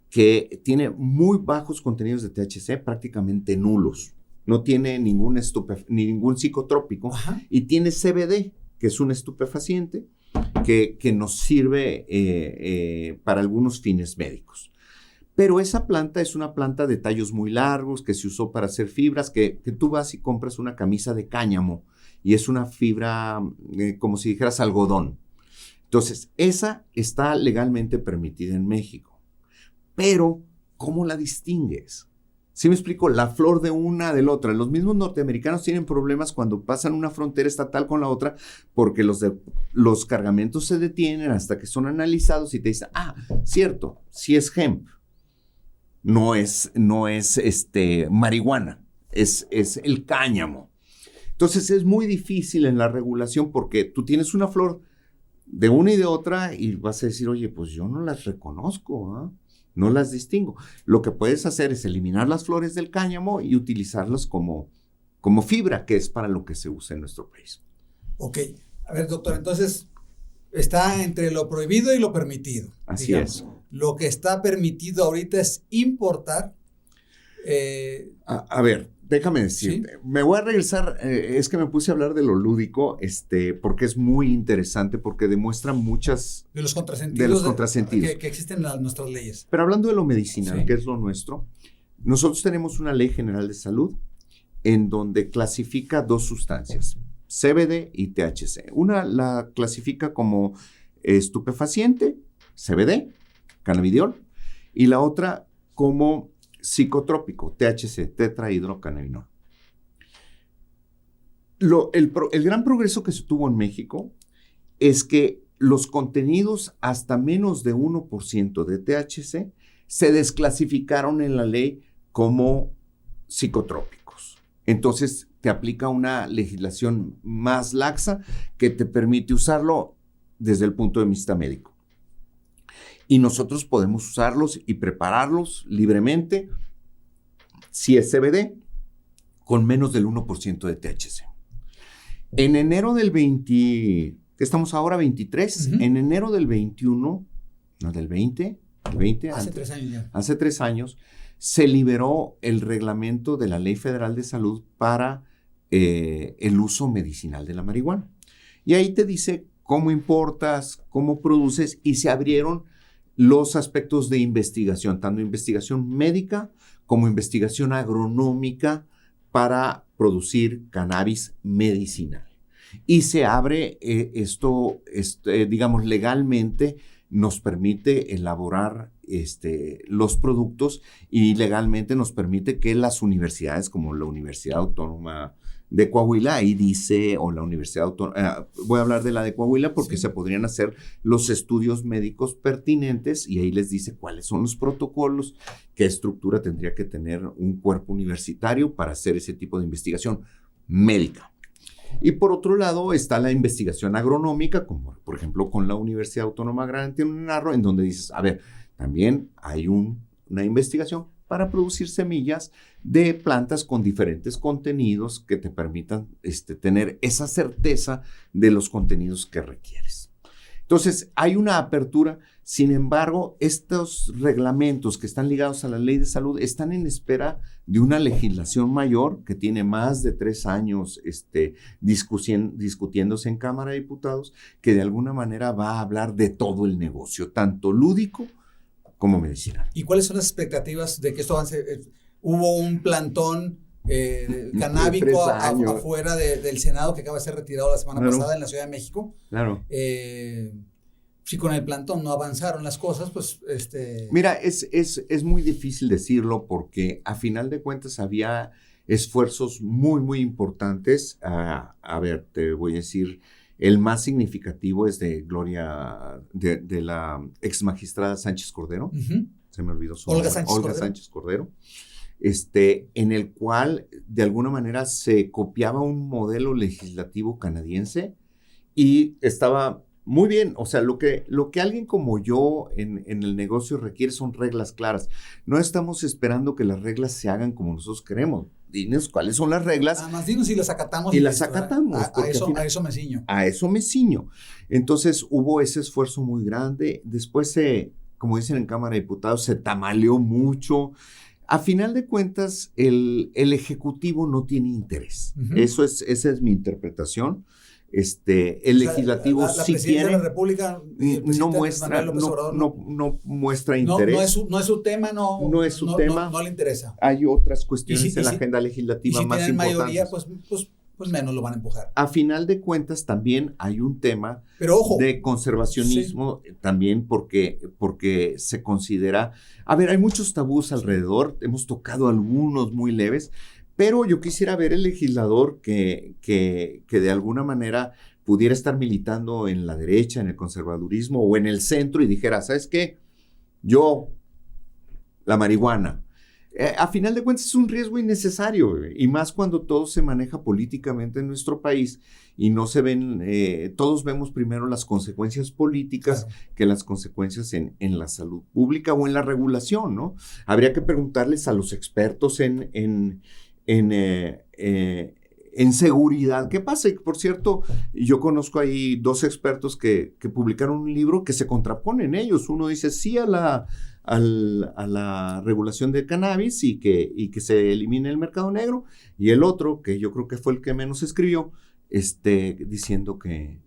que tiene muy bajos contenidos de THC, prácticamente nulos. No tiene ningún psicotrópico. Ajá. Y tiene CBD, que es un estupefaciente que nos sirve para algunos fines médicos. Pero esa planta es una planta de tallos muy largos que se usó para hacer fibras, que tú vas y compras una camisa de cáñamo y es una fibra como si dijeras algodón. Entonces, esa está legalmente permitida en México. Pero, ¿cómo la distingues? ¿Sí me explico? La flor de una de la otra. Los mismos norteamericanos tienen problemas cuando pasan una frontera estatal con la otra porque los cargamentos se detienen hasta que son analizados y te dicen, cierto, sí es hemp. No es marihuana, es el cáñamo. Entonces es muy difícil en la regulación porque tú tienes una flor de una y de otra y vas a decir, oye, pues yo no las reconozco, no las distingo. Lo que puedes hacer es eliminar las flores del cáñamo y utilizarlas como fibra, que es para lo que se usa en nuestro país. Ok, a ver, doctor, entonces está entre lo prohibido y lo permitido. Así es. Lo que está permitido ahorita es importar. A ver, déjame decirte. ¿Sí? Me voy a regresar. Es que me puse a hablar de lo lúdico, porque es muy interesante, porque demuestra muchas... De los contrasentidos. Que existen en nuestras leyes. Pero hablando de lo medicinal, sí, que es lo nuestro, nosotros tenemos una ley general de salud en donde clasifica dos sustancias, CBD y THC. Una la clasifica como estupefaciente, CBD, cannabidiol, y la otra como psicotrópico, THC, tetrahidrocannabinol. El gran progreso que se tuvo en México es que los contenidos hasta menos de 1% de THC se desclasificaron en la ley como psicotrópicos. Entonces, te aplica una legislación más laxa que te permite usarlo desde el punto de vista médico. y nosotros podemos usarlos y prepararlos libremente, si es CBD, con menos del 1% de THC. En enero del 20, ¿qué estamos ahora? 23. Uh-huh. En enero del 21, no del 20, hace 3 años ya. Hace 3 años se liberó el reglamento de la Ley Federal de Salud para el uso medicinal de la marihuana. Y ahí te dice cómo importas, cómo produces, y se abrieron los aspectos de investigación, tanto investigación médica como investigación agronómica para producir cannabis medicinal. Y se abre digamos, legalmente nos permite elaborar los productos, y legalmente nos permite que las universidades, como la Universidad Autónoma de Coahuila, ahí dice, o la Universidad Autónoma, voy a hablar de la de Coahuila porque sí, se podrían hacer los estudios médicos pertinentes, y ahí les dice cuáles son los protocolos, qué estructura tendría que tener un cuerpo universitario para hacer ese tipo de investigación médica. Y por otro lado está la investigación agronómica, como por ejemplo con la Universidad Autónoma de Quintana Roo, en donde dices, a ver, también hay una investigación para producir semillas de plantas con diferentes contenidos que te permitan tener esa certeza de los contenidos que requieres. Entonces, hay una apertura. Sin embargo, estos reglamentos que están ligados a la ley de salud están en espera de una legislación mayor que tiene más de 3 años discutiéndose en Cámara de Diputados, que de alguna manera va a hablar de todo el negocio, tanto lúdico como medicinal. ¿Y cuáles son las expectativas de que esto avance? Hubo un plantón canábico afuera del Senado que acaba de ser retirado la semana pasada en la Ciudad de México. Claro. Si con el plantón no avanzaron las cosas, pues... Mira, es muy difícil decirlo porque a final de cuentas había esfuerzos muy, muy importantes. A ver, te voy a decir, el más significativo es de Gloria, de la ex magistrada Sánchez Cordero. Uh-huh. Se me olvidó su nombre. Olga Sánchez Cordero. En el cual de alguna manera se copiaba un modelo legislativo canadiense y estaba muy bien. O sea, lo que alguien como yo en el negocio requiere son reglas claras. No estamos esperando que las reglas se hagan como nosotros queremos. Dinos cuáles son las reglas. Nada más dinos y las acatamos. Y las acatamos. A eso me ciño. A eso me ciño. Entonces hubo ese esfuerzo muy grande. Después como dicen en Cámara de Diputados, se tamaleó mucho. A final de cuentas, el Ejecutivo no tiene interés. Uh-huh. Esa es mi interpretación. El legislativo sí quiere. La República no muestra interés. No es su tema, no le interesa. Hay otras cuestiones en la agenda legislativa más importantes. Si tienen mayoría, pues menos lo van a empujar. A final de cuentas, también hay un tema de conservacionismo, sí, también porque se considera... A ver, hay muchos tabús alrededor, hemos tocado algunos muy leves, pero yo quisiera ver el legislador que de alguna manera pudiera estar militando en la derecha, en el conservadurismo o en el centro y dijera, ¿sabes qué? La marihuana. A final de cuentas es un riesgo innecesario, y más cuando todo se maneja políticamente en nuestro país y no se ven, todos vemos primero las consecuencias políticas, claro, que las consecuencias en la salud pública o en la regulación, ¿no? Habría que preguntarles a los expertos en seguridad qué pasa. Y por cierto, yo conozco ahí 2 expertos que publicaron un libro que se contraponen ellos. Uno dice sí a la regulación del cannabis y que se elimine el mercado negro, y el otro, que yo creo que fue el que menos escribió, diciendo que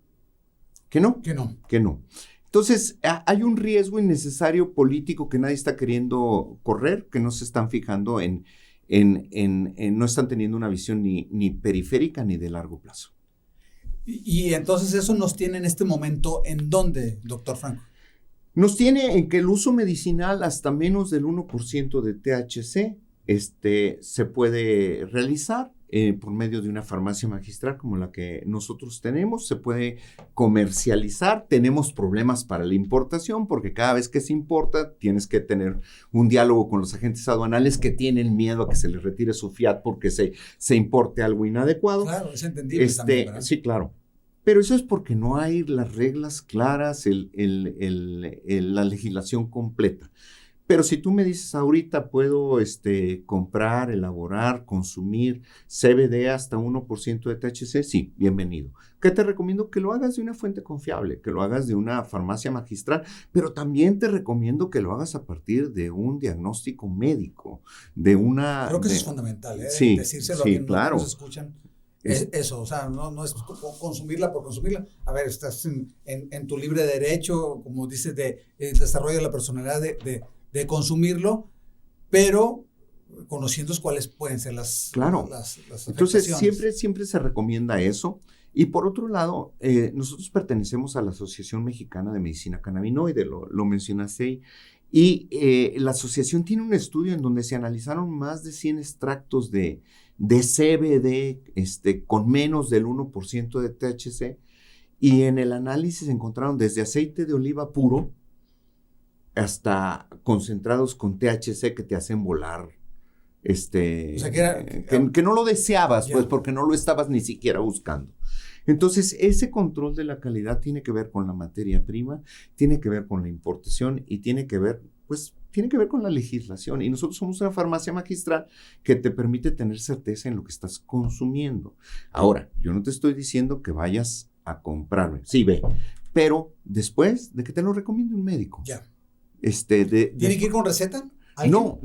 no. Entonces, hay un riesgo innecesario político que nadie está queriendo correr, que no se están fijando no están teniendo una visión ni periférica ni de largo plazo. Y entonces eso nos tiene en este momento, ¿en dónde, doctor Franco? Nos tiene en que el uso medicinal hasta menos del 1% de THC se puede realizar por medio de una farmacia magistral como la que nosotros tenemos. Se puede comercializar. Tenemos problemas para la importación porque cada vez que se importa tienes que tener un diálogo con los agentes aduanales que tienen miedo a que se les retire su fiat porque se importe algo inadecuado. Claro, es entendible también, ¿verdad? Sí, claro. Pero eso es porque no hay las reglas claras, la legislación completa. Pero si tú me dices, ahorita puedo comprar, elaborar, consumir CBD hasta 1% de THC, sí, bienvenido. ¿Qué te recomiendo? Que lo hagas de una fuente confiable, que lo hagas de una farmacia magistral, pero también te recomiendo que lo hagas a partir de un diagnóstico médico, de una... Creo que eso es fundamental, Sí, decírselo sí, a quienes claro. nos escuchan. Eso, o sea, no es consumirla por consumirla. A ver, estás en tu libre derecho, como dices, de desarrollo de la personalidad de consumirlo, pero conociendo cuáles pueden ser las Entonces, afectaciones. siempre se recomienda eso. Y por otro lado, nosotros pertenecemos a la Asociación Mexicana de Medicina Cannabinoide, lo mencionaste ahí, y la asociación tiene un estudio en donde se analizaron más de 100 extractos de CBD con menos del 1% de THC, y en el análisis encontraron desde aceite de oliva puro hasta concentrados con THC que te hacen volar. O sea, que no lo deseabas, pues, porque no lo estabas ni siquiera buscando. Entonces, ese control de la calidad tiene que ver con la materia prima, tiene que ver con la importación y tiene que ver con la legislación. Y nosotros somos una farmacia magistral que te permite tener certeza en lo que estás consumiendo. Ahora, yo no te estoy diciendo que vayas a comprarme. Sí, ve. Pero después de que te lo recomiende un médico. Ya. ¿Tiene que ir con receta? No.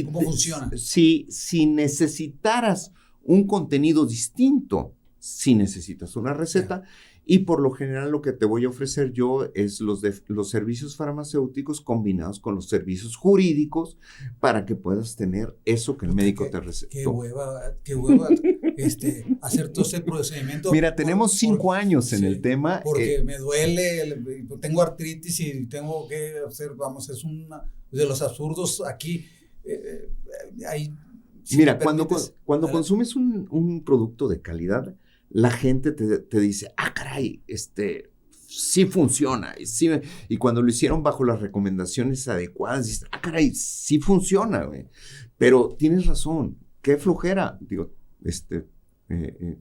¿Cómo funciona? Si necesitaras un contenido distinto, si necesitas una receta. Yeah. Y por lo general lo que te voy a ofrecer yo es los servicios farmacéuticos combinados con los servicios jurídicos para que puedas tener eso que el médico te recetó. Qué hueva hacer todo ese procedimiento. Mira, tenemos 5 años en el tema. Porque me duele, tengo artritis y tengo que hacer, es uno de los absurdos aquí. Mira, cuando consumes un producto de calidad, la gente te dice, caray, sí funciona. Y cuando lo hicieron bajo las recomendaciones adecuadas, dices, caray, sí funciona, güey. Pero tienes razón, qué flojera, digo,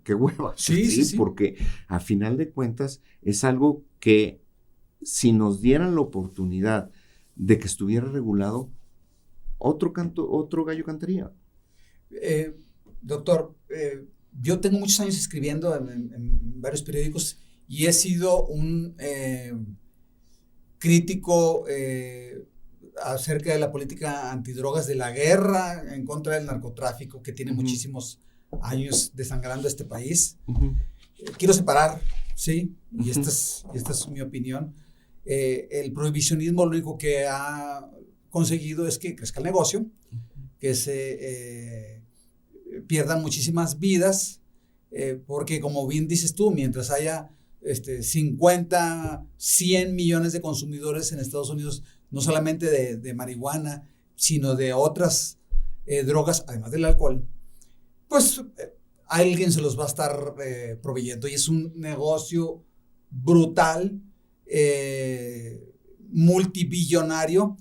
qué hueva. Sí. Porque a final de cuentas es algo que si nos dieran la oportunidad de que estuviera regulado, otro gallo cantaría. Doctor, yo tengo muchos años escribiendo en varios periódicos y he sido un crítico acerca de la política antidrogas, de la guerra en contra del narcotráfico que tiene muchísimos años desangrando este país. Quiero separar, ¿sí? Y esta es mi opinión. El prohibicionismo lo único que ha conseguido es que crezca el negocio, que se pierdan muchísimas vidas, porque como bien dices tú, mientras haya 50, 100 millones de consumidores en Estados Unidos, no solamente de marihuana, sino de otras drogas, además del alcohol, pues alguien se los va a estar proveyendo y es un negocio brutal, multibillonario,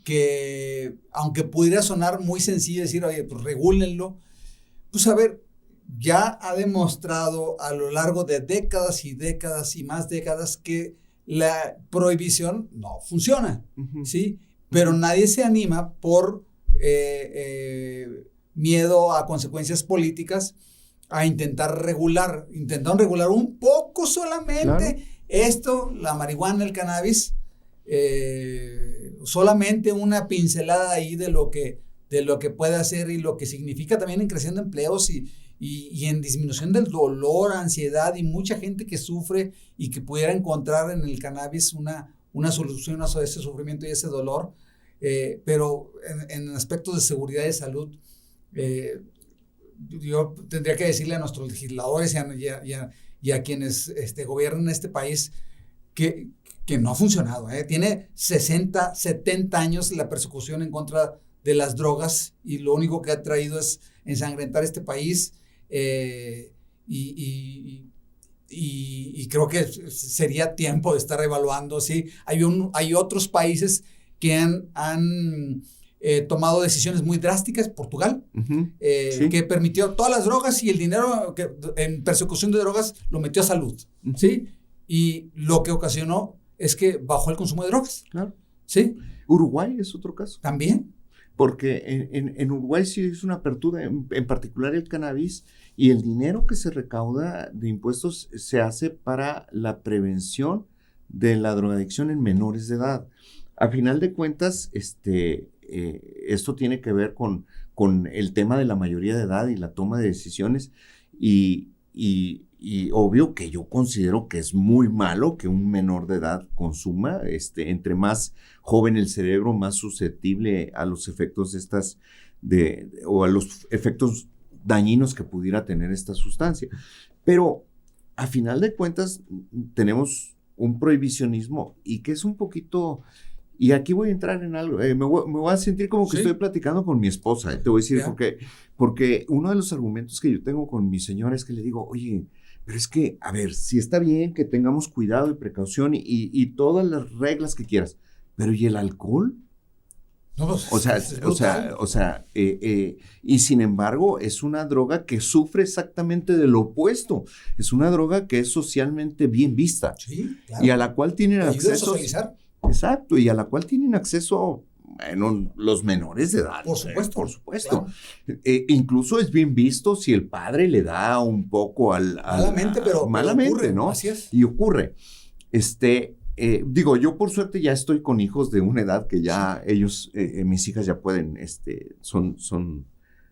que aunque pudiera sonar muy sencillo decir, oye, pues regúlenlo, pues a ver, ya ha demostrado a lo largo de décadas y décadas y más décadas que la prohibición no funciona, ¿sí? Pero nadie se anima por miedo a consecuencias políticas a intentaron regular un poco solamente esto, la marihuana, el cannabis, solamente una pincelada ahí de lo que puede hacer y lo que significa también en creciendo empleos y en disminución del dolor, ansiedad y mucha gente que sufre y que pudiera encontrar en el cannabis una solución a ese sufrimiento y ese dolor, pero en aspectos de seguridad y salud, yo tendría que decirle a nuestros legisladores y a quienes gobiernan este país que no ha funcionado. Tiene 60, 70 años la persecución en contra de las drogas y lo único que ha traído es ensangrentar este país, y creo que sería tiempo de estar evaluando, ¿sí? Hay otros países que han tomado decisiones muy drásticas, Portugal, Sí. que permitió todas las drogas y el dinero que en persecución de drogas lo metió a salud, ¿sí? Y lo que ocasionó es que bajó el consumo de drogas, Claro. ¿sí? Uruguay es otro caso. También. Porque en Uruguay sí es una apertura, en particular el cannabis, y el dinero que se recauda de impuestos se hace para la prevención de la drogadicción en menores de edad. A final de cuentas, esto tiene que ver con el tema de la mayoría de edad y la toma de decisiones, y obvio que yo considero que es muy malo que un menor de edad consuma. Entre más joven el cerebro, más susceptible a los efectos o a los efectos dañinos que pudiera tener esta sustancia. Pero a final de cuentas tenemos un prohibicionismo y que es un poquito... Y aquí voy a entrar en algo, me voy a sentir como que estoy platicando con mi esposa, te voy a decir, porque uno de los argumentos que yo tengo con mi señora es que le digo, oye, pero es que, a ver, sí está bien que tengamos cuidado y precaución y todas las reglas que quieras, pero ¿y el alcohol? No, pues, O sea, y sin embargo es una droga que sufre exactamente de lo opuesto. Es una droga que es socialmente bien vista, sí, claro, y a la cual tienen acceso. Socializar. Exacto, y a la cual tienen acceso, bueno, los menores de edad. Por supuesto. Por supuesto. Claro. Incluso es bien visto si el padre le da un poco malamente, pero ocurre, ¿no? Así es. Y ocurre. Digo, yo por suerte ya estoy con hijos de una edad que ya ellos, mis hijas ya pueden, son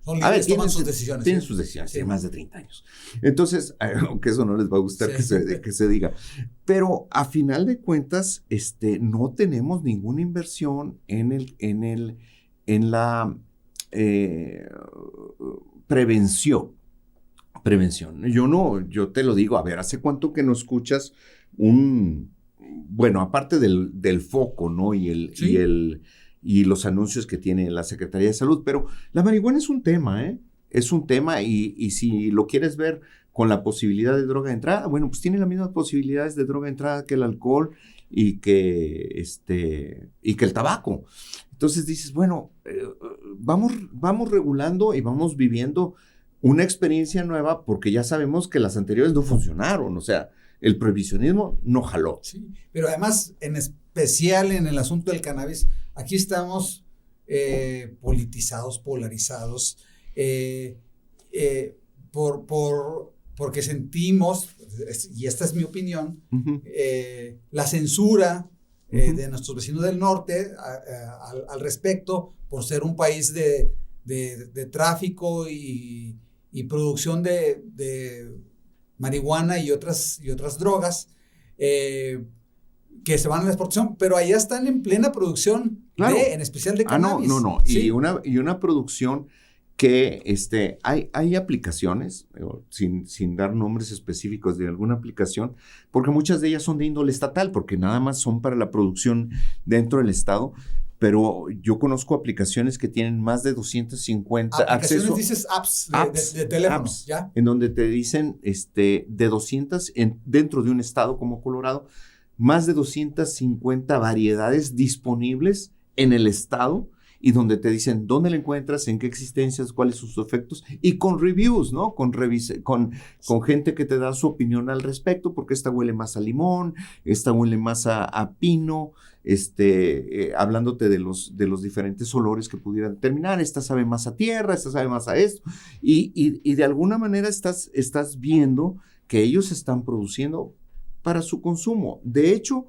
libres, toman sus decisiones. Tienen sus decisiones, tienen más de 30 años. Entonces, aunque eso no les va a gustar que se diga. Pero a final de cuentas, no tenemos ninguna inversión en la prevención. Yo te lo digo, a ver, ¿hace cuánto que no escuchas bueno, aparte del foco, ¿no? Y los anuncios que tiene la Secretaría de Salud, pero la marihuana es un tema, ¿eh? Es un tema, y si lo quieres ver con la posibilidad de droga de entrada, bueno, pues tiene las mismas posibilidades de droga de entrada que el alcohol y que el tabaco. Entonces dices, bueno, vamos regulando y vamos viviendo una experiencia nueva, porque ya sabemos que las anteriores no funcionaron, o sea, el prohibicionismo no jaló. Sí, pero además, en especial en el asunto del cannabis, aquí estamos politizados, polarizados, porque sentimos, y esta es mi opinión, la censura de nuestros vecinos del norte al respecto, por ser un país de tráfico y producción de marihuana y otras drogas, que se van a la exportación, pero allá están en plena producción, claro, en especial de cannabis. No. ¿Sí? Y una producción que hay aplicaciones, sin dar nombres específicos de alguna aplicación, porque muchas de ellas son de índole estatal, porque nada más son para la producción dentro del estado, pero yo conozco aplicaciones que tienen más de 250 aplicaciones, acceso. Dices apps de teléfono, apps, ¿ya? En donde te dicen de 200, dentro de un estado como Colorado, más de 250 variedades disponibles en el estado, y donde te dicen dónde la encuentras, en qué existencias, cuáles son sus efectos, y con reviews, ¿no? Con gente que te da su opinión al respecto, porque esta huele más a limón, esta huele más a pino, hablándote de los diferentes olores que pudieran terminar, esta sabe más a tierra, esta sabe más a esto, y de alguna manera estás viendo que ellos están produciendo para su consumo. De hecho,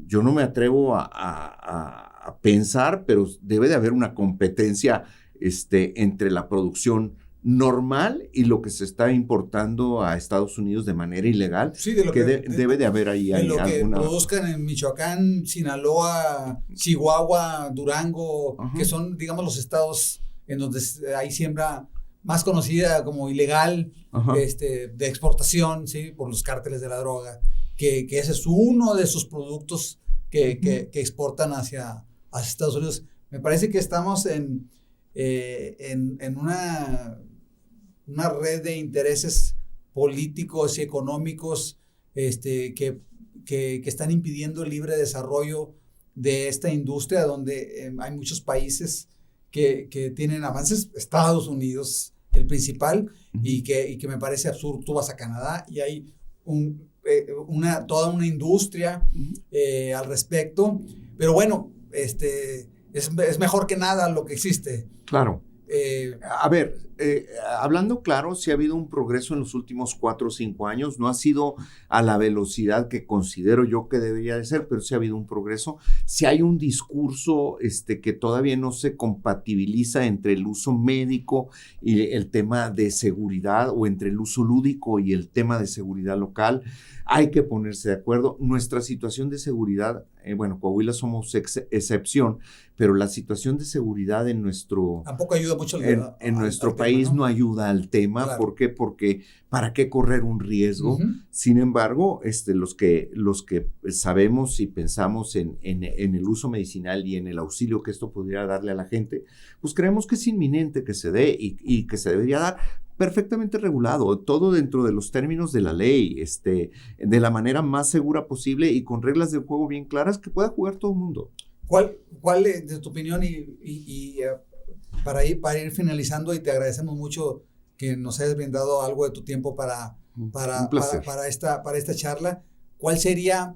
yo no me atrevo a pensar, pero debe de haber una competencia entre la producción normal y lo que se está importando a Estados Unidos de manera ilegal. Sí, de lo que debe de haber ahí de lo alguna... que produzcan en Michoacán, Sinaloa, Chihuahua, Durango, que son, digamos, los estados en donde hay siembra más conocida como ilegal, de exportación, ¿sí? Por los cárteles de la droga, que ese es uno de sus productos que exportan hacia Estados Unidos. Me parece que estamos en una red de intereses políticos y económicos que están impidiendo el libre desarrollo de esta industria donde hay muchos países que tienen avances, Estados Unidos el principal, y que me parece absurdo. Tú vas a Canadá y hay toda una industria al respecto, pero bueno, es mejor que nada lo que existe. Claro. Hablando claro, sí ha habido un progreso en los últimos 4 o 5 años. No ha sido a la velocidad que considero yo que debería de ser, pero sí ha habido un progreso. Sí hay un discurso que todavía no se compatibiliza entre el uso médico y el tema de seguridad, o entre el uso lúdico y el tema de seguridad local. Hay que ponerse de acuerdo. Nuestra situación de seguridad, Coahuila somos excepción, pero la situación de seguridad en nuestro... Tampoco ayuda mucho en nuestro país, ¿no? No ayuda al tema. Claro. ¿Por qué? Porque ¿para qué correr un riesgo? Sin embargo, los que sabemos y pensamos en el uso medicinal y en el auxilio que esto podría darle a la gente, pues creemos que es inminente que se dé y que se debería dar perfectamente regulado, todo dentro de los términos de la ley, de la manera más segura posible y con reglas de juego bien claras que pueda jugar todo el mundo. ¿Cuál es, de tu opinión, para ir finalizando, y te agradecemos mucho que nos hayas brindado algo de tu tiempo para esta charla, ¿cuál sería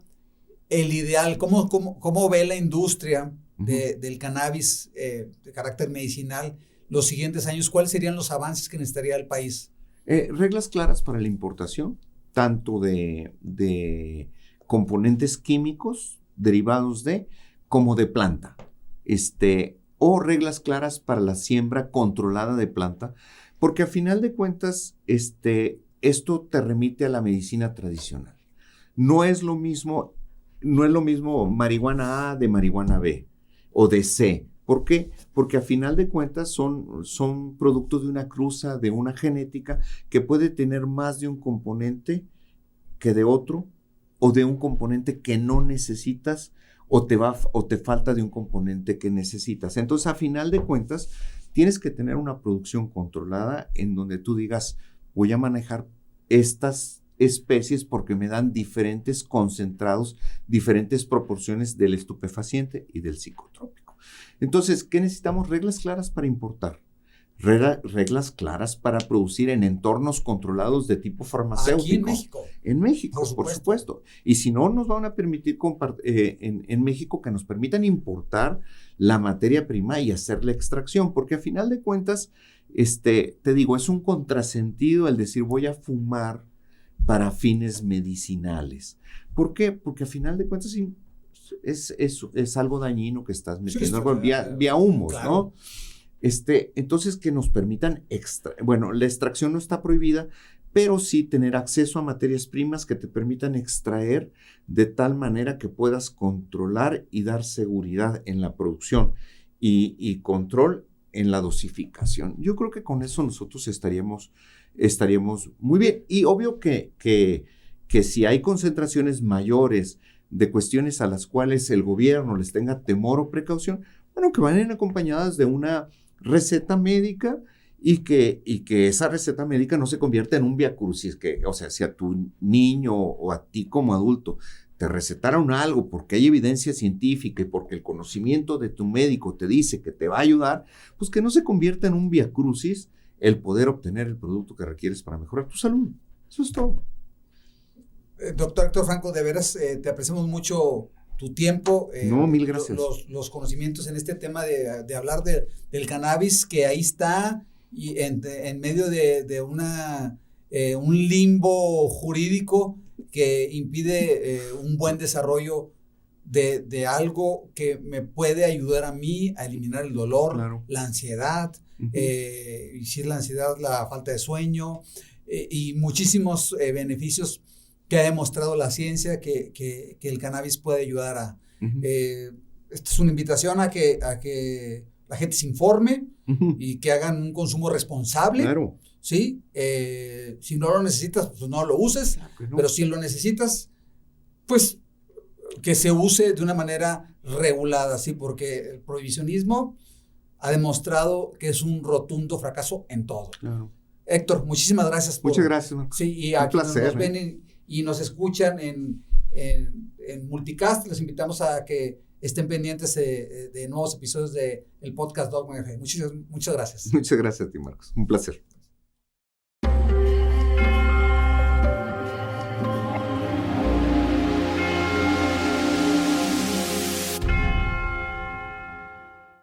el ideal? ¿Cómo ve la industria del cannabis de carácter medicinal los siguientes años? ¿Cuáles serían los avances que necesitaría el país? Reglas claras para la importación, tanto de componentes químicos derivados como de planta, o reglas claras para la siembra controlada de planta, porque a final de cuentas, esto te remite a la medicina tradicional. No es lo mismo marihuana A de marihuana B o de C. ¿Por qué? Porque a final de cuentas son productos de una cruza, de una genética que puede tener más de un componente que de otro, o de un componente que no necesitas, o te falta de un componente que necesitas. Entonces, a final de cuentas, tienes que tener una producción controlada en donde tú digas, voy a manejar estas especies porque me dan diferentes concentrados, diferentes proporciones del estupefaciente y del psicotrópico. Entonces, ¿qué necesitamos? Reglas claras para importar. Reglas claras para producir en entornos controlados de tipo farmacéutico. Aquí en México. En México, por supuesto. Y si no, nos van a permitir en México que nos permitan importar la materia prima y hacer la extracción, porque a final de cuentas, te digo, es un contrasentido el decir voy a fumar para fines medicinales. ¿Por qué? Porque a final de cuentas es algo dañino que estás metiendo vía humos, claro, ¿no? Entonces, que nos permitan la extracción no está prohibida, pero sí tener acceso a materias primas que te permitan extraer de tal manera que puedas controlar y dar seguridad en la producción y control en la dosificación. Yo creo que con eso nosotros estaríamos muy bien. Y obvio que si hay concentraciones mayores de cuestiones a las cuales el gobierno les tenga temor o precaución, bueno, que vayan acompañadas de una receta médica y que esa receta médica no se convierta en un viacrucis, o sea, si a tu niño o a ti como adulto te recetaron algo porque hay evidencia científica y porque el conocimiento de tu médico te dice que te va a ayudar, pues que no se convierta en un viacrucis el poder obtener el producto que requieres para mejorar tu salud. Eso es todo. Doctor Héctor Franco, de veras te apreciamos mucho tu tiempo, mil gracias. Los conocimientos en este tema de hablar del cannabis, que ahí está, y en medio de un limbo jurídico que impide un buen desarrollo de algo que me puede ayudar a mí a eliminar el dolor, claro, la ansiedad, y si es la ansiedad, la falta de sueño, y muchísimos beneficios que ha demostrado la ciencia que el cannabis puede ayudar a. Esta es una invitación a que la gente se informe y que hagan un consumo responsable. Claro. ¿Sí? Si no lo necesitas, pues no lo uses, claro, no. Pero si lo necesitas, pues que se use de una manera regulada, ¿sí? Porque el prohibicionismo ha demostrado que es un rotundo fracaso en todo. Claro. Héctor, muchísimas gracias. Muchas gracias, Marcos. Sí, y a quienes nos ven y nos escuchan en Multicast, les invitamos a que estén pendientes de nuevos episodios del podcast Dogma FM. Muchas gracias. Muchas gracias a ti, Marcos. Un placer.